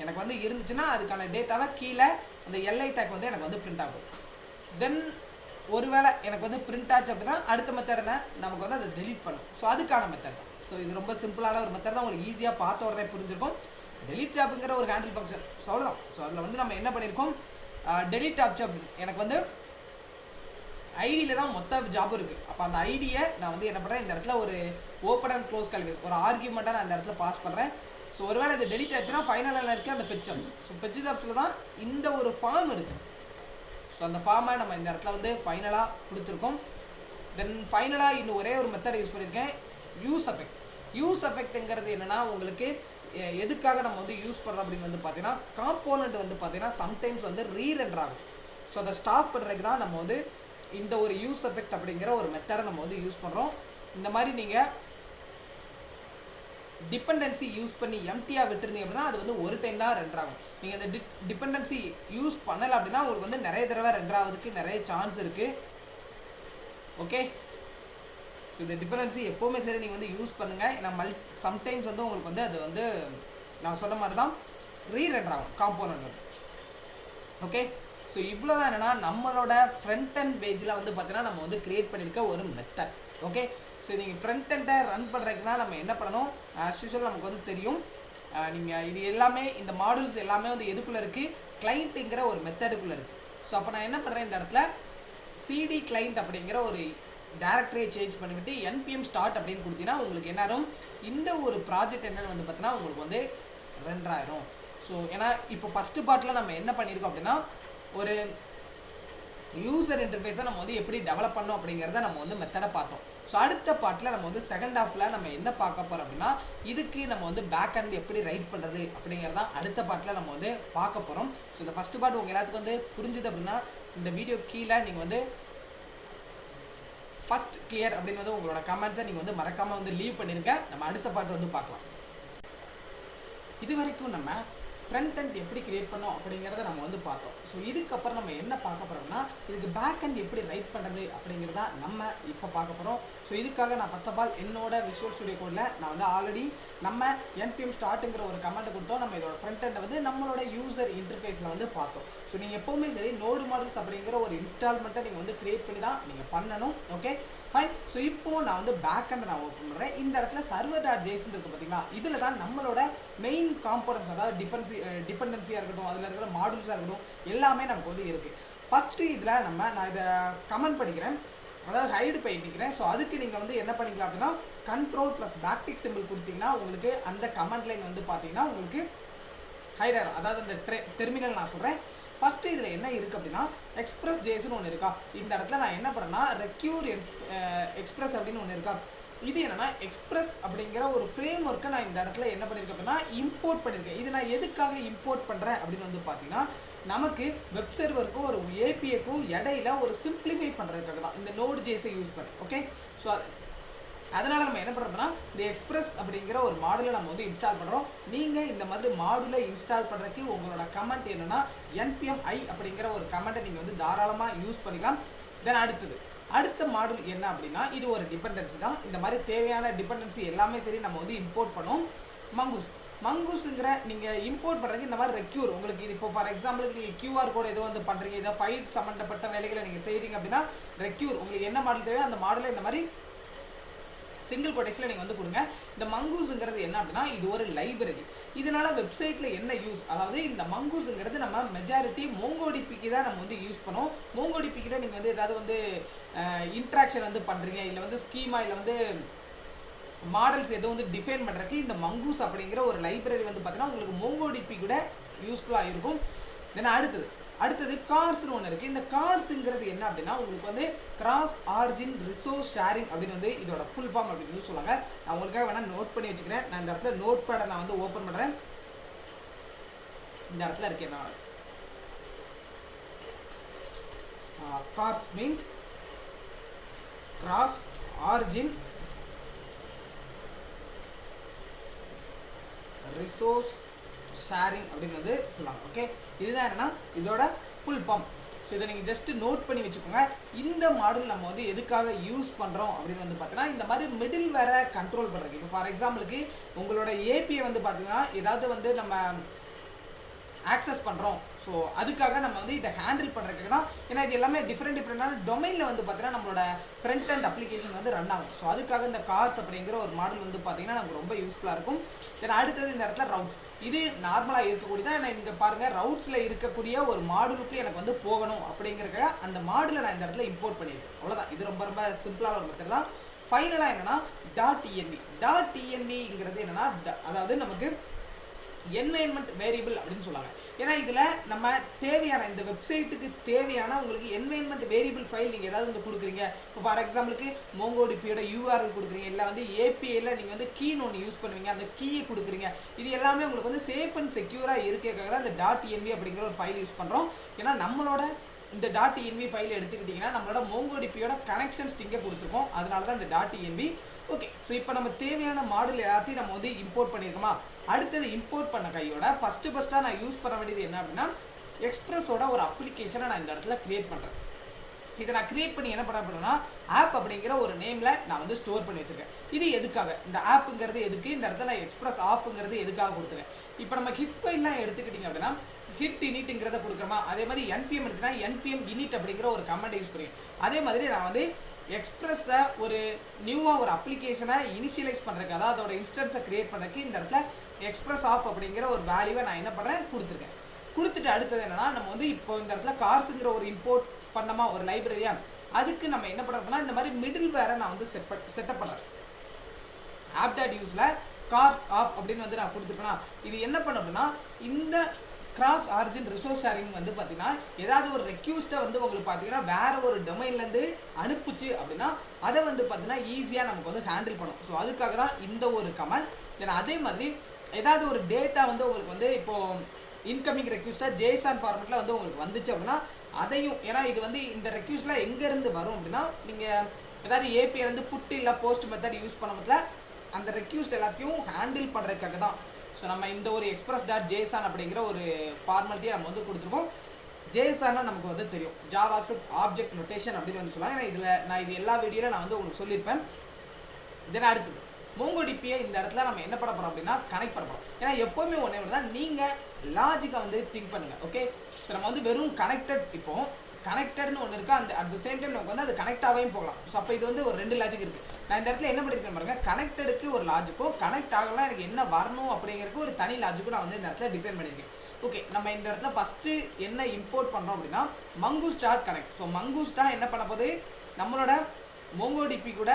எனக்கு வந்து இருந்துச்சுன்னா அதுக்கான டேட்டாவை கீழே அந்த எல்ஐ டேக் வந்து எனக்கு வந்து பிரிண்ட் ஆகும். தென் ஒருவேளை எனக்கு வந்து பிரிண்ட் ஆச்சு அப்படின்னா அடுத்த மெத்தட் என்ன, நமக்கு வந்து அதை டெலீட் பண்ணும். ஸோ அதுக்கான மெத்தட் தான். ஸோ இது ரொம்ப சிம்பிளான ஒரு மெத்தட் தான், உங்களுக்கு ஈஸியாக பார்த்த உடனே புரிஞ்சிருக்கும். டெலீட் ஜாப்ங்கிற ஒரு ஹேண்டில் ஃபங்க்ஷன். ஸோ அவ்வளோதான். ஸோ அதில் வந்து நம்ம என்ன பண்ணியிருக்கோம், டெலீட் ஜாப் எனக்கு வந்து ஐடியில் தான் மொத்த ஜாப் இருக்குது. அப்போ அந்த ஐடியை நான் வந்து என்ன பண்ணுறேன், இந்த இடத்துல ஒரு ஓப்பன் அண்ட் க்ளோஸ் கால்குலேஷன் ஒரு ஆர்கியூமெண்ட்டாக நான் இந்த இடத்துல பாஸ் பண்ணுறேன். ஸோ ஒருவேளை இது டெலிட் ஆச்சுன்னா ஃபைனலில் இருக்குது அந்த ஃபெட்ச் ஜாப்ஸ். ஸோ ஃபெட்ச் ஜாப்ஸில் தான் இந்த ஒரு ஃபார்ம் இருக்குது. ஸோ அந்த ஃபார்மை நம்ம இந்த இடத்துல வந்து ஃபைனலாக கொடுத்துருக்கோம். தென் ஃபைனலாக இன்னும் ஒரே ஒரு மெத்தட் யூஸ் பண்ணியிருக்கேன், யூஸ் எஃபெக்ட். யூஸ் எஃபெக்ட்டுங்கிறது என்னென்னா உங்களுக்கு எதுக்காக நம்ம வந்து யூஸ் பண்ணுறோம் அப்படின்னு வந்து பார்த்தீங்கன்னா காம்போனண்ட் வந்து பார்த்தீங்கன்னா சம்டைம்ஸ் வந்து ரீரெண்டர் ஆகும். ஸோ அதை ஸ்டாப் பண்ணுறதுக்கு தான் நம்ம வந்து இந்த ஒரு யூஸ் எஃபெக்ட் அப்படிங்கிற ஒரு மெத்தடை நம்ம வந்து யூஸ் பண்ணுறோம். இந்த மாதிரி நீங்கள் டிபெண்டன்சி யூஸ் பண்ணி எம்டியாக விட்டுருந்தீங்க அப்படின்னா அது வந்து ஒரு டைம் தான் ரெண்டர் ஆகும். நீங்கள் இந்த டிபெண்டன்சி யூஸ் பண்ணலை அப்படின்னா உங்களுக்கு வந்து நிறைய தடவை ரெண்டர் ஆகிறதுக்கு நிறைய சான்ஸ் இருக்குது. ஓகே, ஸோ இந்த டிஃபரன்சி எப்போவுமே சரி நீங்கள் வந்து யூஸ் பண்ணுங்கள். ஏன்னா சம்டைம்ஸ் வந்து உங்களுக்கு வந்து அது வந்து நான் சொன்ன மாதிரி தான் ரீரெண்டர் ஆகும் காம்போனண்ட் வந்து. ஓகே, ஸோ இவ்வளோ தான் என்னென்னா நம்மளோட ஃப்ரண்ட் அண்ட் பேஜில் வந்து பார்த்தீங்கன்னா நம்ம வந்து க்ரியேட் பண்ணியிருக்க ஒரு மெத்தட். ஓகே, ஸோ நீங்கள் ஃப்ரண்ட் அண்டை ரன் பண்ணுறதுக்குன்னா நம்ம என்ன பண்ணணும், ஆஸ் யூஷுவல் நமக்கு வந்து தெரியும். நீங்கள் இது எல்லாமே இந்த மாடல்ஸ் எல்லாமே வந்து எதுக்குள்ளே இருக்குது, கிளைண்ட்டுங்கிற ஒரு மெத்தடுக்குள்ளே இருக்குது. ஸோ அப்போ நான் என்ன பண்ணுறேன், இந்த இடத்துல சிடி கிளைண்ட் அப்படிங்கிற ஒரு டேரக்டரியை சேஞ்ச் பண்ணிவிட்டு என்பிஎம் ஸ்டார்ட் அப்படின்னு கொடுத்தீங்கன்னா உங்களுக்கு என்ன ஆகும், இந்த ஒரு ப்ராஜெக்ட் என்னென்னு வந்து பார்த்தீங்கன்னா உங்களுக்கு வந்து ரெண்டர் ஆயிரும். ஸோ ஏன்னா இப்போ ஃபஸ்ட்டு பார்ட்டில் நம்ம என்ன பண்ணியிருக்கோம் அப்படின்னா ஒரு யூசர் இன்டர்ஃபேஸை நம்ம வந்து எப்படி டெவலப் பண்ணோம் அப்படிங்கிறத நம்ம வந்து மெத்தடை பார்த்தோம். ஸோ அடுத்த பார்ட்டில் நம்ம வந்து செகண்ட் ஹாஃபில் நம்ம என்ன பார்க்க போகிறோம் அப்படின்னா இதுக்கு நம்ம வந்து பேக் ஹேண்ட் எப்படி ரைட் பண்ணுறது அப்படிங்கிறதான் அடுத்த பார்ட்டில் நம்ம வந்து பார்க்க போகிறோம். ஸோ இந்த ஃபஸ்ட்டு பார்ட் உங்கள் எல்லாத்துக்கும் வந்து புரிஞ்சுது அப்படின்னா இந்த வீடியோ கீழே நீங்கள் வந்து ஃபஸ்ட் கிளியர் அப்படின்னு வந்து உங்களோட கமெண்ட்ஸை நீங்கள் வந்து மறக்காமல் வந்து லீவ் பண்ணிருங்க. நம்ம அடுத்த பார்ட் வந்து பார்க்கலாம். இது வரைக்கும் நம்ம ஃப்ரண்ட் அண்ட் எப்படி கிரியேட் பண்ணோம் அப்படிங்கிறத நம்ம வந்து பார்த்தோம். ஸோ இதுக்கப்புறம் நம்ம என்ன பார்க்க போகிறோம்னா இதுக்கு பேக் அண்ட் எப்படி ரைட் பண்ணுறது அப்படிங்கிறத நம்ம இப்போ பார்க்க போகிறோம். ஸோ இதுக்காக நான் ஃபஸ்ட் ஆஃப் ஆல் என்னோட விஷுவல் ஸ்டுடியோ கோடில் நான் வந்து ஆல்ரெடி நம்ம என்பிஎம் ஸ்டார்ட்டுங்கிற ஒரு கமெண்ட் கொடுத்தோம். நம்ம இதோட ஃப்ரண்ட் அண்டை வந்து நம்மளோட யூசர் இன்டர்ஃபேஸில் வந்து பார்த்தோம். ஸோ நீங்கள் எப்போவுமே சரி நோடு மாடல்ஸ் அப்படிங்கிற ஒரு இன்ஸ்டால்மெண்ட்டை நீங்கள் வந்து கிரியேட் பண்ணி தான் நீங்கள் பண்ணணும். Okay fine. ஸோ இப்போது நான் வந்து பேக் அண்ட் நான் ஓப்பன் பண்ணுறேன். இந்த இடத்துல சர்வர் டாட் ஜேசன் இருக்குது பார்த்தீங்களா, இதில் தான் நம்மளோட மெயின் காம்போனன்ட்ஸ் அதாவது டிபெண்டன்சியாக இருக்கட்டும் அதில் இருக்கிற மாடல்ஸாக இருக்கட்டும் எல்லாமே நமக்கு வந்து இருக்குது. ஃபஸ்ட்டு இதில் நான் இதை கமெண்ட் பண்ணிக்கிறேன், அதாவது ஹைடு பண்ணிக்கிறேன். ஸோ அதுக்கு நீங்கள் வந்து என்ன பண்ணிக்கலாம் அப்படின்னா கண்ட்ரோல் ப்ளஸ் பேக்டிக் சிம்பிள் கொடுத்தீங்கன்னா உங்களுக்கு அந்த கமெண்ட் லைன் வந்து பார்த்தீங்கன்னா உங்களுக்கு ஹைட் ஆகும். அதாவது அந்த டெர்மினல் நான் சொல்கிறேன். ஃபஸ்ட்டு இதில் என்ன இருக்குது அப்படின்னா எக்ஸ்பிரஸ் ஜேஸ்ன்னு ஒன்று இருக்கா, இந்த இடத்துல நான் என்ன பண்ணுறேன்னா ரெக்யூர் எக்ஸ்பிரஸ் அப்படின்னு ஒன்று இருக்கா. இது என்னன்னா எக்ஸ்பிரஸ் அப்படிங்கிற ஒரு ஃப்ரேம் ஒர்க்கை நான் இந்த இடத்துல என்ன பண்ணியிருக்கேன் அப்படின்னா இம்போர்ட் பண்ணியிருக்கேன். இது நான் எதுக்காக இம்போர்ட் பண்ணுறேன் அப்படின்னு வந்து பார்த்தீங்கன்னா நமக்கு வெப் சர்வருக்கும் ஒரு ஏபிஐக்கும் இடையில ஒரு சிம்பிளிஃபை பண்ணுறதுக்காக தான் இந்த நோடு ஜேஸை யூஸ் பண்ணுறேன். ஓகே, ஸோ அதனால் நம்ம என்ன பண்ணுறோம்னா இந்த எக்ஸ்பிரஸ் அப்படிங்கிற ஒரு மாடலை நம்ம வந்து இன்ஸ்டால் பண்ணுறோம். நீங்கள் இந்த மாதிரி மாடுலை இன்ஸ்டால் பண்ணுறதுக்கு உங்களோட கமெண்ட் என்னென்னா npm i அப்படிங்கிற ஒரு கமெண்ட்டை நீங்கள் வந்து தாராளமாக யூஸ் பண்ணிக்கலாம். தென் அடுத்த மாடல் என்ன அப்படின்னா இது ஒரு டிபெண்டன்சி தான். இந்த மாதிரி தேவையான டிபெண்டன்சி எல்லாமே சரி நம்ம வந்து இம்போர்ட் பண்ணோம். மங்கூஸுங்கிற நீங்கள் இம்போர்ட் பண்ணுறதுக்கு இந்த மாதிரி ரெக்யூர் உங்களுக்கு இது இப்போ ஃபார் எக்ஸாம்பிளுக்கு நீங்கள் கியூஆர் கோடு ஏதோ வந்து பண்ணுறீங்க, இதை ஃபைல் சம்மந்தப்பட்ட வேலைகளை நீங்கள் செய்தீங்க அப்படின்னா ரெக்யூர் உங்களுக்கு என்ன மாடல் தேவையோ அந்த மாடலை இந்த மாதிரி சிங்கிள் கொட்டேஷனில் நீங்கள் வந்து கொடுங்க. இந்த மங்கூஸுங்கிறது என்ன அப்படின்னா இது ஒரு லைப்ரரி. இதனால வெப்சைட்டில் என்ன யூஸ், அதாவது இந்த மங்கூஸுங்கிறது நம்ம மெஜாரிட்டி மோங்கோடிபிக்கு தான் நம்ம வந்து யூஸ் பண்ணோம். மோங்கோடிபிக்கிட்ட நீங்கள் வந்து ஏதாவது வந்து இன்ட்ராக்ஷன் வந்து பண்ணுறீங்க, இல்லை வந்து ஸ்கீமா, இல்லை வந்து மாடல்ஸ் எதுவும் வந்து டிஃபைன் பண்ணுறதுக்கு இந்த மங்கூஸ் அப்படிங்கிற ஒரு லைப்ரரி வந்து பார்த்தீங்கன்னா உங்களுக்கு மோங்கோடிபி கூட யூஸ்ஃபுல்லாக இருக்கும். தென் அடுத்தது கார்ஸ்னு ஒன்று இருக்குது. இந்த கார்ஸுங்கிறது என்ன அப்படின்னா உங்களுக்கு வந்து கிராஸ் ஆரிஜின் ரிசோர்ஸ் ஷேரிங் அப்படின்னு வந்து இதோட ஃபுல் ஃபார்ம் அப்படின்னு சொல்லுவாங்க. நான் உங்களுக்காக வேணால் நோட் பண்ணி வச்சுக்கிறேன். நான் இந்த இடத்துல நோட் பேடை நான் வந்து ஓப்பன் பண்ணுறேன். இந்த இடத்துல இருக்கேன் நான். Cars means cross origin resource sharing அப்படின்னு வந்து சொல்லுவாங்க. ஓகே, இதுதான் என்னன்னா இதோட ஃபுல் ஃபார்ம். ஸோ இதை நீங்கள் ஜஸ்ட் நோட் பண்ணி வச்சுக்கோங்க. இந்த மாடல் நம்ம வந்து எதுக்காக யூஸ் பண்ணுறோம் அப்படின்னு வந்து பார்த்தீங்கன்னா இந்த மாதிரி மிடில் வேற கண்ட்ரோல் பண்ணுறதுக்கு. இப்போ ஃபார் எக்ஸாம்பிளுக்கு உங்களோட ஏபிஐ வந்து பார்த்தீங்கன்னா ஏதாவது வந்து நம்ம ஆக்சஸ் பண்ணுறோம். ஸோ அதுக்காக நம்ம வந்து இதை ஹேண்டில் பண்ணுறதுக்கு தான். ஏன்னா இது எல்லாமே டிஃப்ரெண்டான டொமைனில் வந்து பார்த்தீங்கன்னா நம்மளோட ஃப்ரண்ட் அண்ட் அப்ளிகேஷன் வந்து ரன் ஆகும். ஸோ அதுக்காக இந்த கார்ஸ் அப்படிங்கிற ஒரு மாடல் வந்து பார்த்தீங்கன்னா நமக்கு ரொம்ப யூஸ்ஃபுல்லாக இருக்கும். தென் அடுத்தது இந்த இடத்துல ரவுட்ஸ். இது நார்மலாக இருக்கக்கூடியதான். நான் இங்கே பாருங்கள், ரவுட்ஸில் இருக்கக்கூடிய ஒரு மாடலுக்கு எனக்கு வந்து போகணும் அப்படிங்கிறக்காக அந்த மாடலை நான் இந்த இடத்துல இம்போர்ட் பண்ணியிருக்கேன். அவ்வளோதான். இது ரொம்ப ரொம்ப சிம்பிளான ஒரு மெத்தட் தான். ஃபைனலாக என்னென்னா .env என்னென்னா அதாவது நமக்கு என்வைரன்மெண்ட் வேரியபிள் அப்படின்னு சொல்லுவாங்க. ஏன்னா இதில் நம்ம தேவையான இந்த வெப்சைட்டுக்கு தேவையான உங்களுக்கு என்வைரன்மெண்ட் வேரியபிள் ஃபைல் நீங்கள் ஏதாவது வந்து கொடுக்குறீங்க. இப்போ ஃபார் எக்ஸாம்பிளுக்கு மோங்கோடிபியோட யூஆர்எல் கொடுக்குறீங்க, இல்லை வந்து ஏபிஐயில் நீங்கள் வந்து கீன்னு ஒன்று யூஸ் பண்ணுவீங்க, அந்த கீயை கொடுக்குறீங்க. இது எல்லாமே உங்களுக்கு வந்து சேஃப் அண்ட் செக்யூராக இருக்கிறதுக்காக தான் இந்த .env அப்படிங்கிற ஒரு ஃபைல் யூஸ் பண்ணுறோம். ஏன்னா நம்மளோட இந்த .env ஃபைல் எடுத்துக்கிட்டிங்கன்னா நம்மளோட மோங்கோடிபியோட கனெக்ஷன்ஸ் இங்கே கொடுத்துருக்கோம். அதனால தான் இந்த .env. ஓகே, ஸோ இப்போ நம்ம தேவையான மாடல் எல்லாத்தையும் நம்ம வந்து இம்போர்ட் பண்ணியிருக்கோமா. அடுத்தது இம்போர்ட் பண்ண கையோட ஃபஸ்ட்டாக நான் யூஸ் பண்ண வேண்டியது என்ன அப்படின்னா எக்ஸ்பிரஸோட ஒரு அப்ளிகேஷனை நான் இந்த இடத்துல கிரியேட் பண்ணுறேன். இதை நான் கிரியேட் பண்ணி என்ன பண்ண ஆப் அப்படிங்கிற ஒரு நேமில் நான் வந்து ஸ்டோர் பண்ணி வச்சுருக்கேன். இது எதுக்காக, இந்த ஆப்புங்கிறது எதுக்கு, இந்த இடத்துல நான் எக்ஸ்பிரஸ் ஆஃப்ங்கிறது எதுக்காக கொடுத்துருக்கேன். இப்போ நம்ம ஹிட் ஃபைல்லாம் எடுத்துக்கிட்டிங்க அப்படின்னா ஹிட் இனிட்ங்கிறத கொடுக்குறோமா, அதே மாதிரி என்பிஎம் இருக்குன்னா என்பிஎம் இனிட் அப்படிங்கிற ஒரு கமெண்ட் யூஸ் பண்ணுவேன். அதே மாதிரி நான் வந்து எக்ஸ்பிரஸை ஒரு நியூவாக ஒரு அப்ளிகேஷனை இனிஷியலைஸ் பண்ணுறதுக்கு, அதாவது அதோட இன்ஸ்டன்ஸை கிரியேட் பண்ணுறதுக்கு இந்த இடத்துல எக்ஸ்பிரஸ் ஆஃப் அப்படிங்கிற ஒரு வேல்யூவை நான் என்ன பண்ணுறேன் கொடுத்துருக்கேன். கொடுத்துட்டு அடுத்தது என்னன்னா நம்ம வந்து இப்போ இந்த இடத்துல கார்ஸுங்கிற ஒரு இம்போர்ட் பண்ணமா ஒரு லைப்ரரியா, அதுக்கு நம்ம என்ன பண்ணுறோம்னா இந்த மாதிரி மிடில் வேரை நான் வந்து செட்டப் பண்ணுறேன். app.useல கார்ஸ் ஆஃப் அப்படின்னு வந்து நான் கொடுத்துருப்பேன்னா இது என்ன பண்ண அப்படின்னா இந்த கிராஸ் ஆரிஜின் ரிசோர்ஸ் ஷேரிங் வந்து பார்த்தீங்கன்னா ஏதாவது ஒரு ரெக்யூஸ்ட்டை வந்து உங்களுக்கு பார்த்தீங்கன்னா வேற ஒரு டொமைன்லேருந்து அனுப்புச்சு அப்படின்னா அதை வந்து பார்த்தீங்கன்னா ஈஸியாக நமக்கு வந்து ஹேண்டில் பண்ணும். ஸோ அதுக்காக தான் இந்த ஒரு கமெண்ட். ஏன்னா அதே மாதிரி ஏதாவது ஒரு டேட்டா வந்து உங்களுக்கு வந்து இப்போது இன்கமிங் ரெக்யூஸ்ட்டாக ஜேசன் ஃபார்மெட்டில் வந்து உங்களுக்கு வந்துச்சு அப்படின்னா அதையும், ஏன்னா இது வந்து இந்த ரெக்யூஸ்ட்லாம் எங்கேருந்து வரும் அப்படின்னா நீங்கள் ஏதாவது ஏபிஐ வந்து புட் இல்லை போஸ்ட் மெத்தட் யூஸ் பண்ண முடியல அந்த ரெக்யூஸ்ட் எல்லாத்தையும் ஹேண்டில் பண்ணுறதுக்காக தான். ஸோ நம்ம இந்த ஒரு express.json அப்படிங்கிற ஒரு ஃபார்மாலிட்டியை நம்ம வந்து கொடுத்துருக்கோம். ஜேசானா நமக்கு வந்து தெரியும், ஜாவாஸ்கிரிப்ட் ஆப்ஜெக்ட் நோட்டேஷன் அப்படின்னு வந்து சொல்லுவாங்க. ஏன்னா இதில் நான் இது எல்லா வீடியோவில் நான் வந்து உங்களுக்கு சொல்லியிருப்பேன். தென் அடுத்தது மோங்கோடிபியை இந்த இடத்துல நம்ம என்ன பண்ண போகிறோம் அப்படின்னா கனெக்ட் பண்ண போகிறோம். ஏன்னா எப்போவுமே ஒன்றே தான் நீங்கள் லாஜிக்கை வந்து திங்க் பண்ணுங்கள். ஓகே, ஸோ நம்ம வந்து வெறும் கனெக்டட், இப்போ கனெக்டட்னு ஒன்று இருக்குது, அந்த அட் த சேம் டைம் நமக்கு வந்து அது கனெக்டாகவும் போகலாம். ஸோ அப்போ இது வந்து ஒரு ரெண்டு லாஜிக் இருக்குது. நான் இந்த இடத்துல என்ன பண்ணியிருக்கேன் பாருங்கள், கனெக்டடுக்கு ஒரு லாஜிக்கும் கனெக்ட் ஆகலாம் எனக்கு என்ன வரணும் அப்படிங்கிறதுக்கு ஒரு தனி லாஜிக்கும் நான் வந்து இந்த இடத்துல டிஃபைன் பண்ணியிருக்கேன். ஓகே, நம்ம இந்த இடத்துல ஃபஸ்ட்டு என்ன இம்போர்ட் பண்ணுறோம் அப்படின்னா mongoose.connect. ஸோ மங்கூஸ் தான் என்ன பண்ண போது நம்மளோட மோங்கோடிபி கூட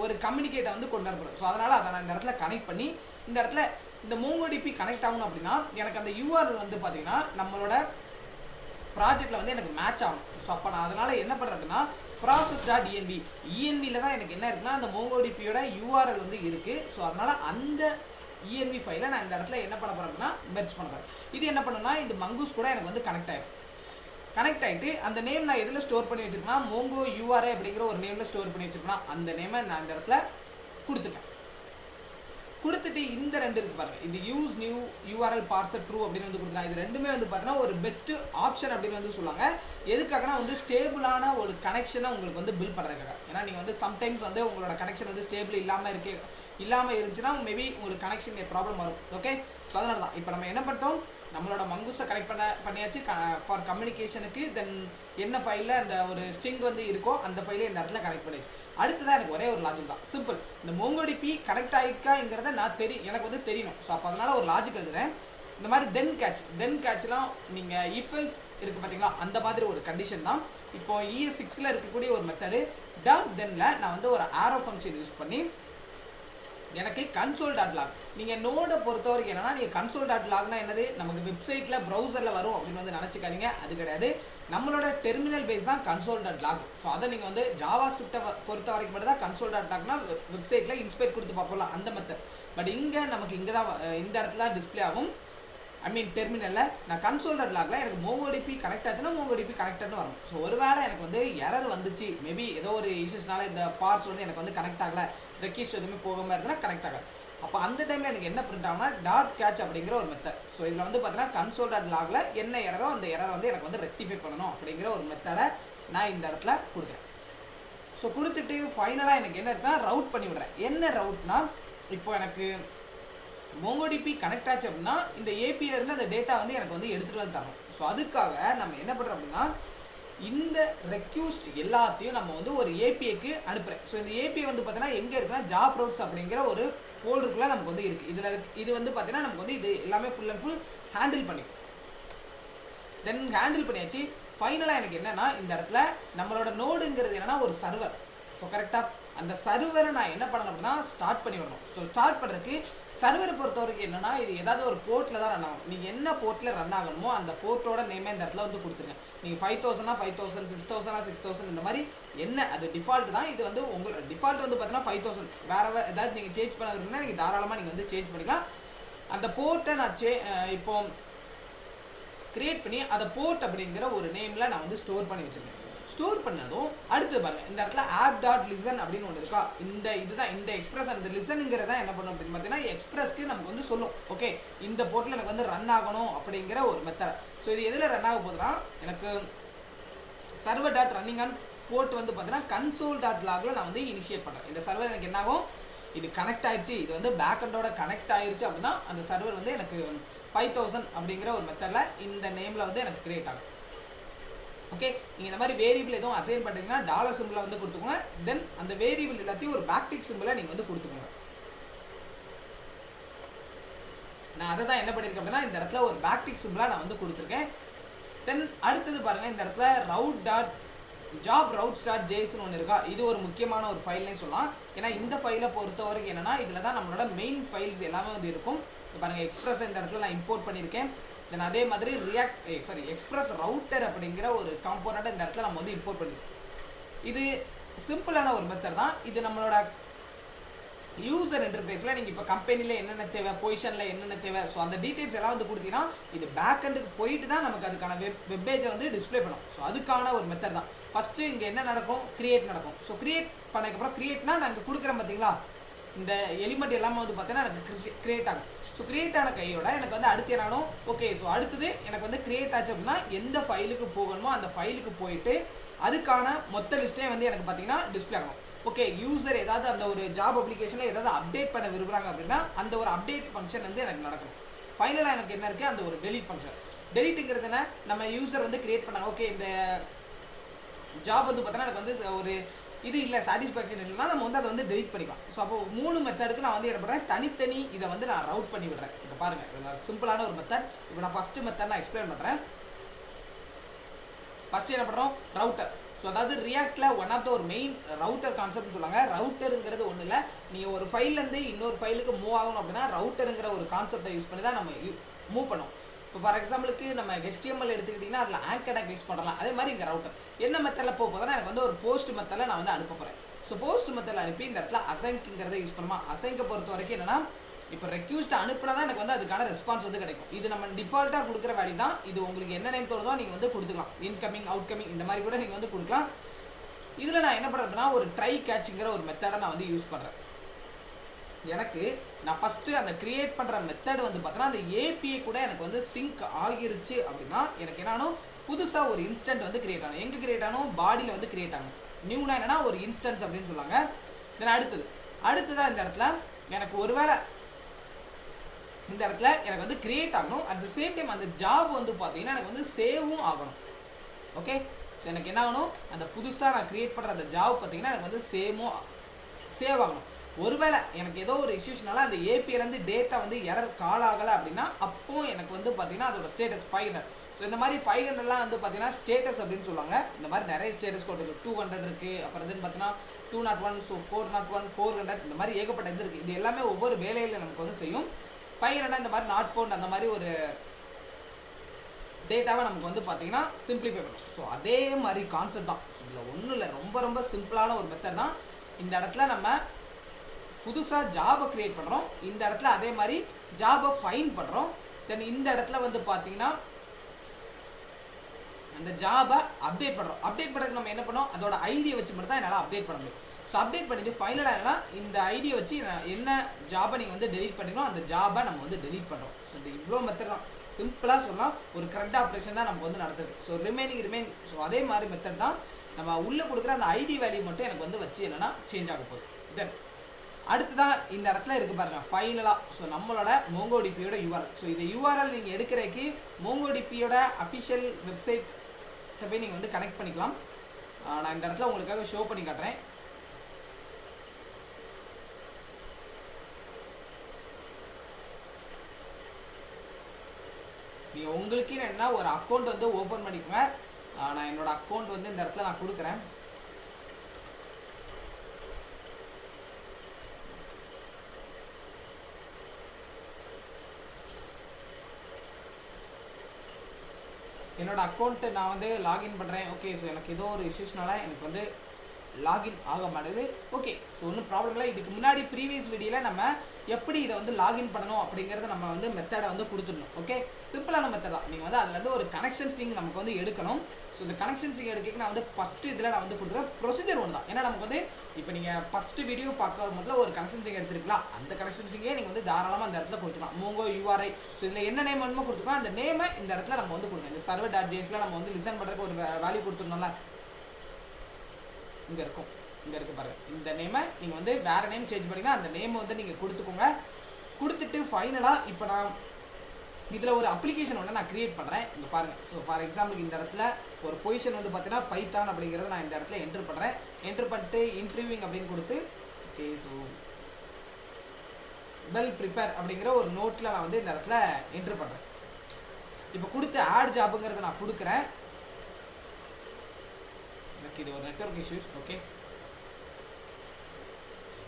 ஒரு கம்யூனிகேட்டை வந்து கொண்டு வரப்போம். ஸோ அதனால் அதை நான் இந்த இடத்துல கனெக்ட் பண்ணி இந்த இடத்துல இந்த மோங்கோடிபி கனெக்ட் ஆகணும் அப்படின்னா எனக்கு அந்த யூஆர்எல் வந்து பார்த்தீங்கன்னா நம்மளோட ப்ராஜெக்டில் வந்து எனக்கு மேட்ச் ஆகணும். ஸோ அப்போ நான் அதனால் என்ன பண்ணுறேன் அப்படின்னா process.env ENVயில் தான் எனக்கு என்ன இருக்குன்னா அந்த மோங்கோடிபியோட யூஆர்எல் வந்து இருக்குது. ஸோ அதனால் அந்த ENV ஃபைலை நான் இந்த இடத்துல என்ன பண்ண போகிறேன் அப்படின்னா மெர்ஜ் பண்ண போகிறேன். இது என்ன பண்ணுன்னா இந்த மங்கூஸ் கூட எனக்கு வந்து கனெக்ட் ஆகிட்டு அந்த நேம் நான் எதில் ஸ்டோர் பண்ணி வச்சுருக்கேன்னா மோங்கோ யூஆர்ஏ அப்படிங்கிற ஒரு நேமில் ஸ்டோர் பண்ணி வச்சுருக்கேன்னா அந்த நேமை நான் இந்த இடத்துல கொடுத்துட்டு இந்த ரெண்டு இருக்குது பாருங்கள், இந்த use new URL parser true அப்படின்னு வந்து கொடுத்துருக்காங்க. இது ரெண்டுமே வந்து பார்த்தீங்கன்னா ஒரு பெஸ்ட்டு ஆப்ஷன் அப்படின்னு வந்து சொல்லுவாங்க. எதுக்காகனா வந்து ஸ்டேபிளான ஒரு கனெக்ஷனை உங்களுக்கு வந்து பில்ட் பண்ணுறதுக்காக. ஏன்னா நீங்கள் வந்து சம்டைம்ஸ் வந்து உங்களோட கனெக்ஷன் வந்து ஸ்டேபிள் இல்லாமல் இருந்துச்சுன்னா மேபி உங்களுக்கு கனெக்ஷன் ப்ராப்ளம் வரும். ஓகே, ஸோ அதனால தான் இப்போ நம்ம என்ன பண்ணிட்டோம் நம்மளோட மங்கூஸை கனெக்ட் பண்ணியாச்சு ஃபார் கம்யூனிகேஷனுக்கு. தென் என்ன ஃபைலில் அந்த ஒரு ஸ்ட்ரிங் வந்து இருக்கோ அந்த ஃபைலை இந்த இடத்துல கனெக்ட் பண்ணியாச்சு. அடுத்ததான் எனக்கு ஒரே ஒரு லாஜிக் தான், சிம்பிள். இந்த MongoDB கனெக்ட் ஆகிருக்காங்கிறத எனக்கு வந்து தெரியணும். ஸோ அப்போ அதனால் ஒரு லாஜிக் எழுதுறேன். இந்த மாதிரி தென் கேட்ச்லாம் நீங்கள் இஃபெல்ஸ் இருக்குது பார்த்தீங்களா, அந்த மாதிரி ஒரு கண்டிஷன் தான். இப்போ ES6 இருக்கக்கூடிய ஒரு மெத்தடு .thenல நான் வந்து ஒரு ஆரோ ஃபங்க்ஷன் யூஸ் பண்ணி எனக்கு console.log, நீங்கள் நோடை பொறுத்த வரைக்கும் என்னன்னா, நீங்கள் console.logனா என்னது, நமக்கு வெப்சைட்டில் ப்ரௌசரில் வரும் அப்படின்னு வந்து நினச்சிக்காதீங்க. அது கிடையாது, நம்மளோட டெர்மினல் பேஸ் தான் console.log. ஸோ அதை நீங்கள் வந்து ஜாவா ஸ்கிரிப்டை பொறுத்த வரைக்கும் மட்டும் தான் console.logனா வெப்சைட்டில் இன்ஸ்பெக்ட் கொடுத்து பார்ப்போம்ல அந்த மெத்தட். பட் இங்கே நமக்கு இங்கே தான் இந்த இடத்துல டிஸ்பிளே ஆகும். டெர்மினலில் நான் console.logல எனக்கு MongoDB கனெக்ட் ஆச்சுன்னா MongoDB கனெக்டட்னு வரணும். ஸோ ஒருவேளை எனக்கு வந்து எரர் வந்துச்சு, மேபி ஏதோ ஒரு இஷ்யூஸ்னால இந்த பார்ஸ் வந்து எனக்கு வந்து கனெக்ட் ஆகலை, ரெக்வெஸ்ட் எதுவுமே போகாமல் இருந்ததுன்னா கனெக்ட் ஆகாது. அப்போ அந்த டைமில் எனக்கு என்ன பிரிண்ட் ஆகும்னா .catch அப்படிங்கிற ஒரு மெத்தட். ஸோ இதில் வந்து பார்த்தீங்கன்னா console.logல என்ன எரரோ அந்த எரர் வந்து எனக்கு வந்து ரெக்டிஃபை பண்ணணும் அப்படிங்கிற ஒரு மெத்தடை நான் இந்த இடத்துல கொடுக்குறேன். ஸோ கொடுத்துட்டு ஃபைனலாக எனக்கு என்ன இருக்குன்னா ரவுட் பண்ணி விடுறேன். என்ன ரவுட்னா, இப்போ எனக்கு MongoDB கனெக்ட் ஆச்சு அப்படின்னா இந்த ஏபியிலேருந்து அந்த டேட்டா வந்து எனக்கு வந்து எடுத்துகிட்டு வந்து தரணும். ஸோ அதுக்காக நம்ம என்ன பண்ணுறோம் அப்படின்னா, இந்த ரெக்யூஸ்ட் எல்லாத்தையும் நம்ம வந்து ஒரு ஏபிஐக்கு அனுப்புகிறேன். ஸோ இந்த ஏபிஐ வந்து பார்த்தீங்கன்னா எங்கே இருக்குன்னா ஜாப் ரவுட்ஸ் அப்படிங்கிற ஒரு ஃபோல்டருக்குள்ளே நமக்கு வந்து இருக்குது. இதில் இது வந்து பார்த்தீங்கன்னா நமக்கு வந்து இது எல்லாமே ஃபுல் அண்ட் ஃபுல் ஹேண்டில் பண்ணிக்கும். தென் ஹேண்டில் பண்ணியாச்சு. ஃபைனலாக எனக்கு என்னென்னா, இந்த இடத்துல நம்மளோட நோடுங்கிறது என்னென்னா ஒரு சர்வர். ஸோ கரெக்டாக அந்த சர்வரை நான் என்ன பண்ணணும் அப்படின்னா ஸ்டார்ட் பண்ணி விடணும். ஸோ ஸ்டார்ட் பண்ணுறதுக்கு சர்வரை பொறுத்த வரைக்கும் என்னன்னா, இது ஏதாவது ஒரு போர்ட்டில் தான் ரன் ஆகும். நீங்கள் என்ன போர்ட்டில் ரன் ஆகணுமோ அந்த போர்ட்டோட நேமே இந்த இடத்துல வந்து கொடுத்துருங்க. நீங்கள் 5000 5000, 6000 6000 இந்த மாதிரி என்ன அது டிஃபால்ட் தான். இது வந்து உங்களோட டிஃபால்ட் வந்து பார்த்தீங்கன்னா 5000. வேறு ஏதாவது நீங்கள் சேஞ்ச் பண்ண விரும்பினா நீங்கள் தாராளமாக நீங்கள் வந்து சேஞ்ச் பண்ணிக்கலாம். அந்த போர்ட்டை நான் இப்போ கிரியேட் பண்ணி அதை போர்ட் அப்படிங்கிற ஒரு நேமில் நான் வந்து ஸ்டோர் பண்ணி வச்சுருக்கேன். ஸ்டோர் பண்ணதும் அடுத்து பாருங்கள், இந்த இடத்துல app.listen அப்படின்னு ஒன்று இருக்கா. இதுதான் இந்த எக்ஸ்பிரஸ் அந்த லிசனுங்கிறத என்ன பண்ணும் அப்படின்னு பார்த்தீங்கன்னா எக்ஸ்பிரஸ்க்கு நமக்கு வந்து சொல்லும், ஓகே இந்த போர்ட்டில் எனக்கு வந்து ரன் ஆகணும் அப்படிங்கிற ஒரு மெத்தட். ஸோ இது எதில் ரன் ஆக போகுதுன்னா, எனக்கு server.running on போர்ட் வந்து பார்த்தீங்கன்னா console.logல நான் வந்து இனிஷியேட் பண்ணுறேன். இந்த சர்வர் எனக்கு என்ன ஆகும், இது கனெக்ட் ஆயிடுச்சு, இது வந்து பேக்அண்டோட கனெக்ட் ஆயிடுச்சு அப்படின்னா அந்த சர்வர் வந்து எனக்கு 5000 அப்படிங்கிற ஒரு மெத்தடில் இந்த நேமில் வந்து எனக்கு கிரியேட் ஆகும். ஓகே, நீங்கள் இந்த மாதிரி வேரியபிள் எதுவும் அசைன் பண்ணுறீங்கன்னா டாலர் சிம்பிளை வந்து கொடுத்துக்கோங்க. தென் அந்த வேரியபிள் எல்லாத்தையும் ஒரு பேக்டிக் சிம்பிளை நீங்கள் வந்து கொடுத்துக்கோங்க. நான் அதை தான் என்ன பண்ணியிருக்கேன் அப்படின்னா இந்த இடத்துல ஒரு பேக்டிக் சிம்பிளாக நான் வந்து கொடுத்துருக்கேன். தென் அடுத்தது பாருங்கள், இந்த இடத்துல job_routes.json ஒன்று இருக்கா. இது ஒரு முக்கியமான ஒரு ஃபைல்னே சொல்லலாம். ஏன்னா இந்த ஃபைலை பொறுத்த வரைக்கும் என்னென்னா இதில் தான் நம்மளோட மெயின் ஃபைல்ஸ் எல்லாமே வந்து இருக்கும். பாருங்கள், எக்ஸ்பிரஸ் இந்த இடத்துல நான் இம்போர்ட் பண்ணியிருக்கேன். தென் அதே மாதிரி எக்ஸ்பிரஸ் ரவுட்டர் அப்படிங்கிற ஒரு காம்போனண்ட்டை இந்த இடத்துல நம்ம வந்து இம்போர்ட் பண்ணிருக்கோம். இது சிம்பிளான ஒரு மெத்தட் தான். இது நம்மளோட யூசர் இன்டர்ஃபேஸில் நீங்கள் இப்போ கம்பெனியில் என்னென்ன தேவை, பொசிஷனில் என்னென்ன தேவை, ஸோ அந்த டீட்டெயில்ஸ் எல்லாம் வந்து கொடுத்தீங்கன்னா இது பேக்அண்டுக்கு போயிட்டு தான் நமக்கு அதுக்கான வெப்பேஜை வந்து டிஸ்பிளே பண்ணும். ஸோ அதுக்கான ஒரு மெத்தட் தான். ஃபஸ்ட்டு இங்கே என்ன நடக்கும், கிரியேட் நடக்கும். ஸோ கிரியேட் பண்ணதுக்கப்புறம் கிரியேட்னா நாங்கள் கொடுக்குறேன் பார்த்தீங்களா, இந்த எலிமெண்ட் எல்லாமே வந்து பார்த்தீங்கன்னா எனக்கு கிரியேட் ஆகும். ஸோ கிரியேட் ஆன கையோட எனக்கு வந்து அடுத்து என்னாலும் ஓகே. ஸோ அடுத்தது எனக்கு வந்து கிரியேட் ஆச்சு அப்படின்னா எந்த ஃபைலுக்கு போகணுமோ அந்த ஃபைலுக்கு போயிட்டு அதுக்கான மொத்த லிஸ்ட்டே வந்து எனக்கு பார்த்தீங்கன்னா டிஸ்பிளே ஆகும். ஓகே, யூசர் ஏதாவது அந்த ஒரு ஜாப் அப்ளிகேஷனில் ஏதாவது அப்டேட் பண்ண விரும்புகிறாங்க அப்படின்னா அந்த ஒரு அப்டேட் ஃபங்க்ஷன் வந்து எனக்கு நடக்கும். ஃபைனலாக எனக்கு என்ன இருக்குது, அந்த ஒரு டெலிட் ஃபங்க்ஷன். டெலிட்டுங்கிறதுனா நம்ம யூசர் வந்து கிரியேட் பண்ணாங்க, ஓகே இந்த ஜாப் வந்து பார்த்தோன்னா எனக்கு வந்து ஒரு இது இல்லை, சாட்டிஸ்ஃபேக்ஷன் இல்லைன்னா நம்ம வந்து அதை வந்து டெலிட் பண்ணிக்கலாம். ஸோ அப்போ 3 மெத்தடுக்கு நான் வந்து என்ன பண்ணுறேன், தனித்தனி இதை வந்து நான் ரவுட் பண்ணி விடுறேன். இப்போ பாருங்கள், இதில் சிம்பிளான ஒரு மெத்தட். இப்போ நான் ஃபஸ்ட்டு மெத்தட் நான் எக்ஸ்பிளைன் பண்ணுறேன். ஃபஸ்ட்டு என்ன பண்ணுறோம், ரவுட்டர். ஸோ அதாவது ரியாக்டில் ஒன் ஆஃப் த ஒரு மெயின் ரவுட்டர் கான்செப்ட்னு சொல்லுவாங்க. ரவுட்டருங்கிறது ஒன்றும் இல்லை, நீங்கள் ஒரு ஃபைல்லேருந்து இன்னொரு ஃபைலுக்கு மூவ் ஆகணும் அப்படின்னா ரவுட்டருங்கிற ஒரு கான்செப்டை யூஸ் பண்ணி தான் நம்ம மூவ் பண்ணோம். இப்போ ஃபார் எக்ஸாம்பிளுக்கு நம்ம HTML எடுத்துக்கிட்டிங்கன்னா அதில் ஆங்கர் யூஸ் பண்ணலாம். அதே மாதிரி இங்கே ரவுட்டர் என்ன மெத்தடில் போகுதுன்னா எனக்கு வந்து ஒரு போஸ்ட் மெத்தடில் நான் வந்து அனுப்ப போகிறேன். ஸோ போஸ்ட் மெத்தடில் அனுப்பி இந்த இடத்துல அசைங்கிறத யூஸ் பண்ணுமா. அசைங்கை பொறுத்த வரைக்கும் என்னென்னா, இப்போ ரெக்யூஸ்ட் அனுப்பினா தான் எனக்கு வந்து அதுக்கான ரெஸ்பான்ஸ் வந்து கிடைக்கும். இது நம்ம டிஃபால்ட்டாக கொடுக்குற வேல்யூ தான். இது உங்களுக்கு என்ன நேம் தோணுதோ நீங்கள் வந்து கொடுத்துக்கலாம். இன்கமிங், அவுட்கமிங் இந்த மாதிரி கூட நீங்கள் வந்து கொடுக்கலாம். இதில் நான் என்ன பண்ணுறேன்னா ஒரு ட்ரை கேட்சுங்கிற ஒரு மெத்தடை நான் வந்து யூஸ் பண்ணுறேன். எனக்கு நான் ஃபஸ்ட்டு அந்த கிரியேட் பண்ணுற மெத்தட் வந்து பார்த்தோன்னா அந்த ஏபிஐ கூட எனக்கு வந்து சிங்க் ஆகிருச்சு அப்படின்னா எனக்கு என்னாலும் புதுசாக ஒரு இன்ஸ்டன்ட் வந்து கிரியேட் ஆகணும். எங்கே கிரியேட் ஆகணும், பாடியில் வந்து கிரியேட் ஆகணும். நியூனா என்னன்னா ஒரு இன்ஸ்டன்ஸ் அப்படின்னு சொல்லுவாங்க. தென் அடுத்ததாக இந்த இடத்துல எனக்கு ஒருவேளை இந்த இடத்துல எனக்கு வந்து கிரியேட் ஆகணும். அட் த சேம் டைம் அந்த ஜாப் வந்து பார்த்தீங்கன்னா எனக்கு வந்து சேவும் ஆகணும். ஓகே, ஸோ எனக்கு என்ன ஆகணும், அந்த புதுசாக நான் கிரியேட் பண்ணுற அந்த ஜாப் பார்த்தீங்கன்னா எனக்கு வந்து சேவ் ஆகணும். ஒருவேளை எனக்கு ஏதோ ஒரு இஷ்யூஸ்னால அந்த ஏபிஐலேருந்து டேட்டா வந்து எரர் கால் ஆகலை அப்படின்னா அப்போ எனக்கு வந்து பார்த்தீங்கன்னா அதோட ஸ்டேட்டஸ் 500. ஸோ இந்த மாதிரி 500லாம் வந்து பார்த்தீங்கன்னா ஸ்டேட்டஸ் அப்படின்னு சொல்லுவாங்க. இந்த மாதிரி நிறைய ஸ்டேட்டஸ் கோட் இருக்குது. 200 இருக்குது, அப்புறம் வந்து பார்த்தீங்கன்னா 201, ஸோ 401, 400, இந்த மாதிரி ஏகப்பட்ட இது இருக்குது. இது எல்லாமே ஒவ்வொரு வேலையில் நமக்கு வந்து செய்யும். 500 இந்த மாதிரி நாட் ஃபவுண்ட் அந்த மாதிரி ஒரு டேட்டாவை நமக்கு வந்து பார்த்தீங்கன்னா சிம்பிளிஃபை பண்ணும். ஸோ அதே மாதிரி கான்செப்ட் தான். ஸோ இதில் ஒன்றும் இல்லை, ரொம்ப ரொம்ப சிம்பிளான ஒரு மெத்தட் தான். இந்த இடத்துல நம்ம புதுசாக ஜாபை க்ரியேட் பண்ணுறோம். இந்த இடத்துல அதே மாதிரி ஜாபை ஃபைன் பண்ணுறோம். தென் இந்த இடத்துல வந்து பார்த்தீங்கன்னா அந்த ஜாபை அப்டேட் பண்ணுறோம். அப்டேட் பண்ணுறதுக்கு நம்ம என்ன பண்ணோம், அதோட ஐடியை வச்சு மட்டும் தான் என்னால் அப்டேட் பண்ண முடியும். ஸோ அப்டேட் பண்ணிவிட்டு ஃபைனலாக என்னன்னா இந்த ஐடியை வச்சு என்ன ஜாபை நீங்கள் வந்து டெலீட் பண்ணிக்கணும், அந்த ஜாபை நம்ம வந்து டெலீட் பண்ணுறோம். ஸோ இந்த இவ்வளோ மெத்தட் தான். சிம்பிளாக சொல்லலாம், ஒரு கரெக்ட் ஆப்ரேஷன் தான் நமக்கு வந்து நடத்துது. ஸோ ரிமைன் ஸோ அதே மாதிரி மெத்தட் தான். நம்ம உள்ளே கொடுக்குற அந்த ஐடி வேல்யூ மட்டும் எனக்கு வந்து வச்சு என்னென்னா சேஞ்ச் ஆக போகுது. தென் அடுத்துதான் இந்த இடத்துல இருக்குது பாருங்கள் ஃபைனலாக. ஸோ நம்மளோட மோங்கோடிபியோட யூஆர்எல். ஸோ இந்த யூஆர்எல் நீங்கள் எடுக்கிறதுக்கு மோங்கோடிபியோட அஃபிஷியல் வெப்சைட்டை போய் நீங்கள் வந்து கனெக்ட் பண்ணிக்கலாம். நான் இந்த இடத்துல உங்களுக்காக ஷோ பண்ணி காட்டுறேன். நீங்கள் உங்களுக்கு என்ன ஒரு அக்கௌண்ட் வந்து ஓப்பன் பண்ணிக்கோங்க. நான் என்னோட அக்கௌண்ட் வந்து இந்த இடத்துல நான் கொடுக்குறேன். என்னோட அக்கௌண்ட்டு நான் வந்து லாகின் பண்ணுறேன். ஓகே, ஸோ எனக்கு ஏதோ ஒரு இஷ்யூஸ்னால எனக்கு வந்து லாகின் ஆக மாட்டேது. ஓகே, ஸோ ஒன்றும் ப்ராப்ளம் இல்லை. இதுக்கு முன்னாடி ப்ரீவியஸ் வீடியோவில் நம்ம எப்படி இதை வந்து லாகின் பண்ணணும் அப்படிங்கிறத நம்ம வந்து மெத்தடை வந்து கொடுத்துடணும். ஓகே, சிம்பிளான மெத்தட் தான். நீங்கள் வந்து அதுலேருந்து ஒரு கனெக்ஷன் சிங் நமக்கு வந்து எடுக்கணும். ஸோ இந்த கனெக்ஷன் சிங் எடுக்க நான் வந்து ஃபஸ்ட்டு இதில் நான் வந்து கொடுத்துருவேன். ப்ரொசீஜர் ஒன்று தான். ஏன்னா நமக்கு வந்து இப்போ நீங்கள் ஃபஸ்ட்டு வீடியோ பார்க்குற முதல்ல ஒரு கனெக்ஷன் சிங் எடுத்துருக்கலாம். அந்த கனெக்ஷன் சிங்கே நீங்கள் வந்து தாராளமாக அந்த இடத்துல கொடுத்துக்கலாம். Mongo URI. ஸோ இதில் என்ன நேம் வேணுமோ கொடுத்துக்கலாம். அந்த நேமை இந்த இடத்துல நம்ம வந்து கொடுக்கணும். இந்த server.jsல நம்ம வந்து லிசன் பண்ணுறதுக்கு ஒரு வேல்யூ கொடுத்துருந்தோம்ல, இங்கே இருக்கும், இங்கே இருக்குது பாருங்கள். இந்த நேமை நீங்கள் வந்து வேறு நேம் சேஞ்ச் பண்ணிங்கன்னா அந்த நேமை வந்து நீங்கள் கொடுத்துக்கோங்க. கொடுத்துட்டு ஃபைனலாக இப்போ நான் இதில் ஒரு அப்ளிகேஷன் ஒன்று நான் க்ரியேட் பண்ணுறேன். இங்கே பாருங்கள். ஸோ ஃபார் எக்ஸாம்பிள் இந்த இடத்துல ஒரு பொசிஷன் வந்து பார்த்தீங்கன்னா பைத்தான் அப்படிங்கிறத நான் இந்த இடத்துல என்ட்ரு பண்ணுறேன். என்ட்ரு பண்ணிட்டு இன்டர்வியூங் அப்படின்னு கொடுத்து ஓகே, ஸோ வெல் ப்ரிப்பேர் அப்படிங்கிற ஒரு நோட்டில் நான் வந்து இந்த இடத்துல என்ட்ரு பண்ணுறேன். இப்போ கொடுத்து ஆட் ஜாப்புங்கிறத நான் கொடுக்குறேன். எனக்கு இது ஒரு நெட்வொர்க் இஷ்யூஸ்.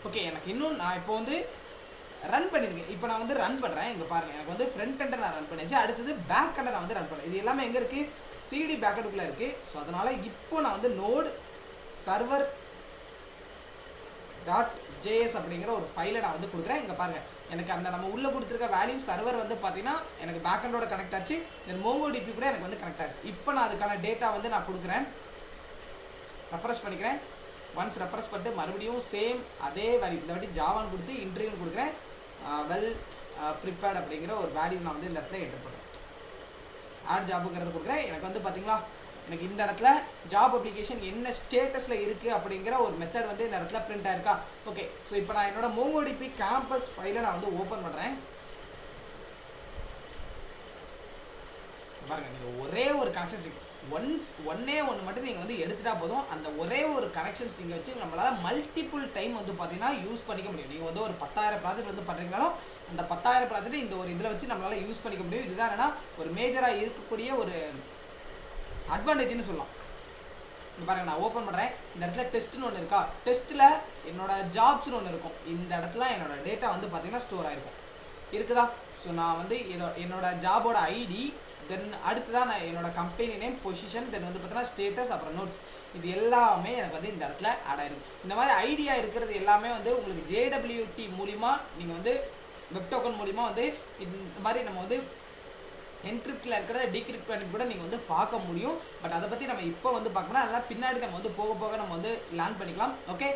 ஓகே எனக்கு இன்னும் நான் இப்போ வந்து ரன் பண்ணியிருக்கேன். இப்போ நான் வந்து ரன் பண்ணுறேன். இங்கே பாருங்கள், எனக்கு வந்து ஃப்ரண்ட் எண்டை நான் ரன் பண்ணிச்சு. அடுத்தது பேக் எண்டை நான் வந்து ரன் பண்ணேன். இது எல்லாமே எங்கே இருக்குது, சிடி பேக்கெட்டுக்குள்ளே இருக்குது. ஸோ அதனால் இப்போ நான் வந்து நோட் சர்வர் .js அப்படிங்கிற ஒரு ஃபைலை நான் வந்து கொடுக்குறேன். இங்கே பாருங்கள், எனக்கு அந்த நம்ம உள்ளே கொடுத்துருக்க வேல்யூ சர்வர் வந்து பார்த்தீங்கன்னா எனக்கு பேக் எண்டோட கனெக்ட் ஆச்சு. தென் மோங்கோடிபி கூட எனக்கு வந்து கனெக்ட் ஆச்சு. இப்போ நான் அதுக்கான டேட்டா வந்து நான் கொடுக்குறேன். ரெஃப்ரெஷ் பண்ணிக்கிறேன். ஒன்ஸ் ரெஃப்ரெஷ் பண்ணிட்டு மறுபடியும் சேம் அதே வேல்யூ, இந்த வாட்டி ஜாவான்னு கொடுத்து இன்டர்வியூ கொடுக்குறேன். வெல் ப்ரிப்பேர்ட் அப்படிங்கிற ஒரு வேல்யூ நான் வந்து இந்த இடத்துல என்டர் பண்ணுறேன். ஆட் ஜாபுங்கிறது கொடுக்குறேன். எனக்கு வந்து பார்த்தீங்களா, எனக்கு இந்த இடத்துல ஜாப் அப்ளிகேஷன் என்ன ஸ்டேட்டஸில் இருக்குது அப்படிங்கிற ஒரு மெத்தட் வந்து இந்த இடத்துல பிரிண்ட் ஆயிருக்கா. ஓகே, ஸோ இப்போ நான் என்னோட மோங்கோடிபி கேம்பஸ் ஃபைலை நான் வந்து ஓப்பன் பண்ணுறேன். பாருங்கள், நீங்கள் ஒரே ஒரு கனெக்ஷன் ஸ்ட்ரிங் ஒன்னே ஒன்று மட்டும் நீங்கள் வந்து எடுத்துட்டா போதும். அந்த ஒரே ஒரு கனெக்ஷன் ஸ்ட்ரிங்கை வச்சு நம்மளால் மல்டிபிள் டைம் வந்து பார்த்தீங்கன்னா யூஸ் பண்ணிக்க முடியும். நீங்கள் வந்து ஒரு 10,000 ப்ராஜெக்ட் வந்து பண்ணுறீங்கனாலும் அந்த 10,000 ப்ராஜெக்ட் இந்த ஒரு இதில் வச்சு நம்மளால் யூஸ் பண்ணிக்க முடியும். இதுதான் என்னன்னா ஒரு மேஜராக இருக்கக்கூடிய ஒரு அட்வான்டேஜ்னு சொல்லலாம். இங்கே பாருங்கள், நான் ஓப்பன் பண்ணுறேன். இந்த இடத்துல டெஸ்ட்னு ஒன்று இருக்கா. டெஸ்ட்டில் என்னோட ஜாப்ஸ்னு ஒன்று இருக்கும். இந்த இடத்துல என்னோட டேட்டா வந்து பார்த்தீங்கன்னா ஸ்டோர் ஆகிருக்கும். இருக்குதா. ஸோ நான் வந்து என்னோட ஜாபோட ஐடி, தென் அடுத்துதான் நான் என்னோட கம்பெனி நேம், பொசிஷன், தென் வந்து பார்த்தீங்கன்னா ஸ்டேட்டஸ், அப்புறம் நோட்ஸ், இது எல்லாமே எனக்கு வந்து இந்த இடத்துல ஆட் ஆயிருக்கு. இந்த மாதிரி ஐடியா இருக்கிறது எல்லாமே வந்து உங்களுக்கு JWT மூலிமா நீங்கள் வந்து வெப் டோக்கன் மூலிமா வந்து இந்த மாதிரி நம்ம வந்து என்கிரிப்டில் இருக்கிறத டீக்ரிப்ட் பண்ணி கூட நீங்கள் வந்து பார்க்க முடியும். பட் அதை பற்றி நம்ம இப்போ வந்து பார்க்கணும். அதெல்லாம் பின்னாடி நம்ம வந்து போக போக நம்ம வந்து லேர்ன் பண்ணிக்கலாம். ஓகே,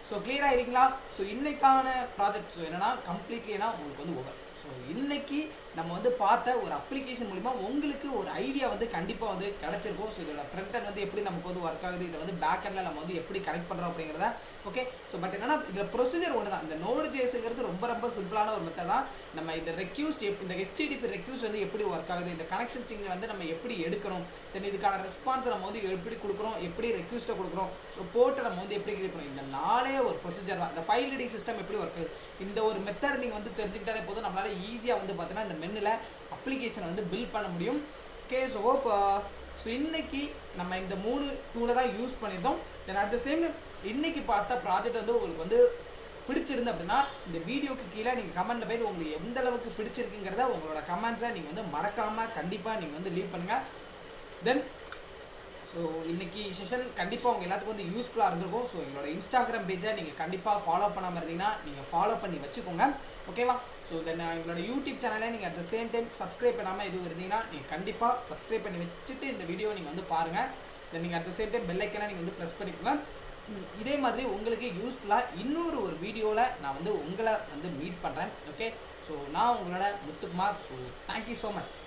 ஸோ கிளியராக இருக்கீங்களா. ஸோ இன்றைக்கான ப்ராஜெக்ட் ஸோ என்னென்னா கம்ப்ளீட்லினா உங்களுக்கு வந்து ஓவர். ஸோ இன்னைக்கு நம்ம வந்து பார்த்த ஒரு அப்ளிகேஷன் மூலிமா உங்களுக்கு ஒரு ஐடியா வந்து கண்டிப்பாக வந்து கிடச்சிருக்கும். ஸோ இதோட ஃப்ரண்ட் end வந்து எப்படி நமக்கு வந்து ஒர்க் ஆகுது, இதை வந்து பேக் எண்டில் நம்ம வந்து எப்படி கனெக்ட் பண்ணுறோம் அப்படிங்கிறத. ஓகே, ஸோ பட் என்னன்னா இதில் ப்ரொசீஜர் ஒன்று தான். இந்த Node.jsங்கிறது ரொம்ப ரொம்ப சிம்பிளான ஒரு மெத்தட் தான். நம்ம இந்த ரெக்யூஸ்ட் இந்த HTTP ரெக்யூஸ்ட் வந்து எப்படி ஒர்க் ஆகுது, இந்த கனெக்ஷன் சிங்கில் வந்து நம்ம எப்படி எடுக்கிறோம், தென் இதுக்கான ரெஸ்பான்ஸை நம்ம வந்து எப்படி கொடுக்குறோம், எப்படி ரெக்யூஸ்ட்டை கொடுக்குறோம், ஸோ போர்ட்டை நம்ம வந்து எப்படி கிரியேட் பண்ணணும், இந்த நாளே ஒரு ப்ரொசீஜர் தான். இந்த ஃபைல் ரீடிங் சிஸ்டம் எப்படி ஒர்க் ஆகுது, இந்த ஒரு மெத்தட் நீங்கள் வந்து தெரிஞ்சுக்கிட்டாலே போதும், நம்மளால ஈஸியாக வந்து பார்த்தீங்கன்னா இந்த மென்னில் அப்ளிகேஷனை வந்து பில்ட் பண்ண முடியும். ஓகே, ஸோ ஹோப் ஸோ இன்னைக்கு நம்ம இந்த 3 டூலை தான் யூஸ் பண்ணியிருந்தோம். தென் அட் த சேம் இன்னைக்கு பார்த்த ப்ராஜெக்ட் வந்து உங்களுக்கு வந்து பிடிச்சிருந்து அப்படின்னா இந்த வீடியோக்கு கீழே நீங்கள் கமெண்ட்டில் போய் உங்களுக்கு எந்த அளவுக்கு பிடிச்சிருக்குங்கிறத உங்களோட கமெண்ட்ஸை நீங்கள் வந்து மறக்காமல் கண்டிப்பாக நீங்கள் வந்து லீவ் பண்ணுங்கள். தென் ஸோ இன்றைக்கி செஷன் கண்டிப்பாக உங்கள் எல்லாத்துக்கும் வந்து யூஸ்ஃபுல்லாக இருந்திருக்கும். ஸோ எங்களோட இன்ஸ்டாகிராம் பேஜை நீங்கள் கண்டிப்பாக ஃபாலோ பண்ணாமல் இருந்தீங்கன்னா நீங்கள் ஃபாலோ பண்ணி வச்சுக்கோங்க. ஓகேவா? ஸோ தென் எங்களோட யூடியூப் சேனலை நீங்கள் at the same time subscribe பண்ணாமல் எதுவும் இருந்தீங்கன்னா நீங்கள் கண்டிப்பாக சப்ஸ்கிரைப் பண்ணி வச்சுட்டு இந்த வீடியோ நீங்கள் வந்து பாருங்கள். தென் நீங்கள் at the same time bell ஐக்கனை நீங்கள் வந்து ப்ரெஸ் பண்ணிக்கோங்க. இதே மாதிரி உங்களுக்கு யூஸ்ஃபுல்லாக இன்னொரு வீடியோவில் நான் வந்து உங்களை வந்து மீட் பண்ணுறேன். ஓகே, ஸோ நான் உங்களோட Muthukumar. So thank you so much.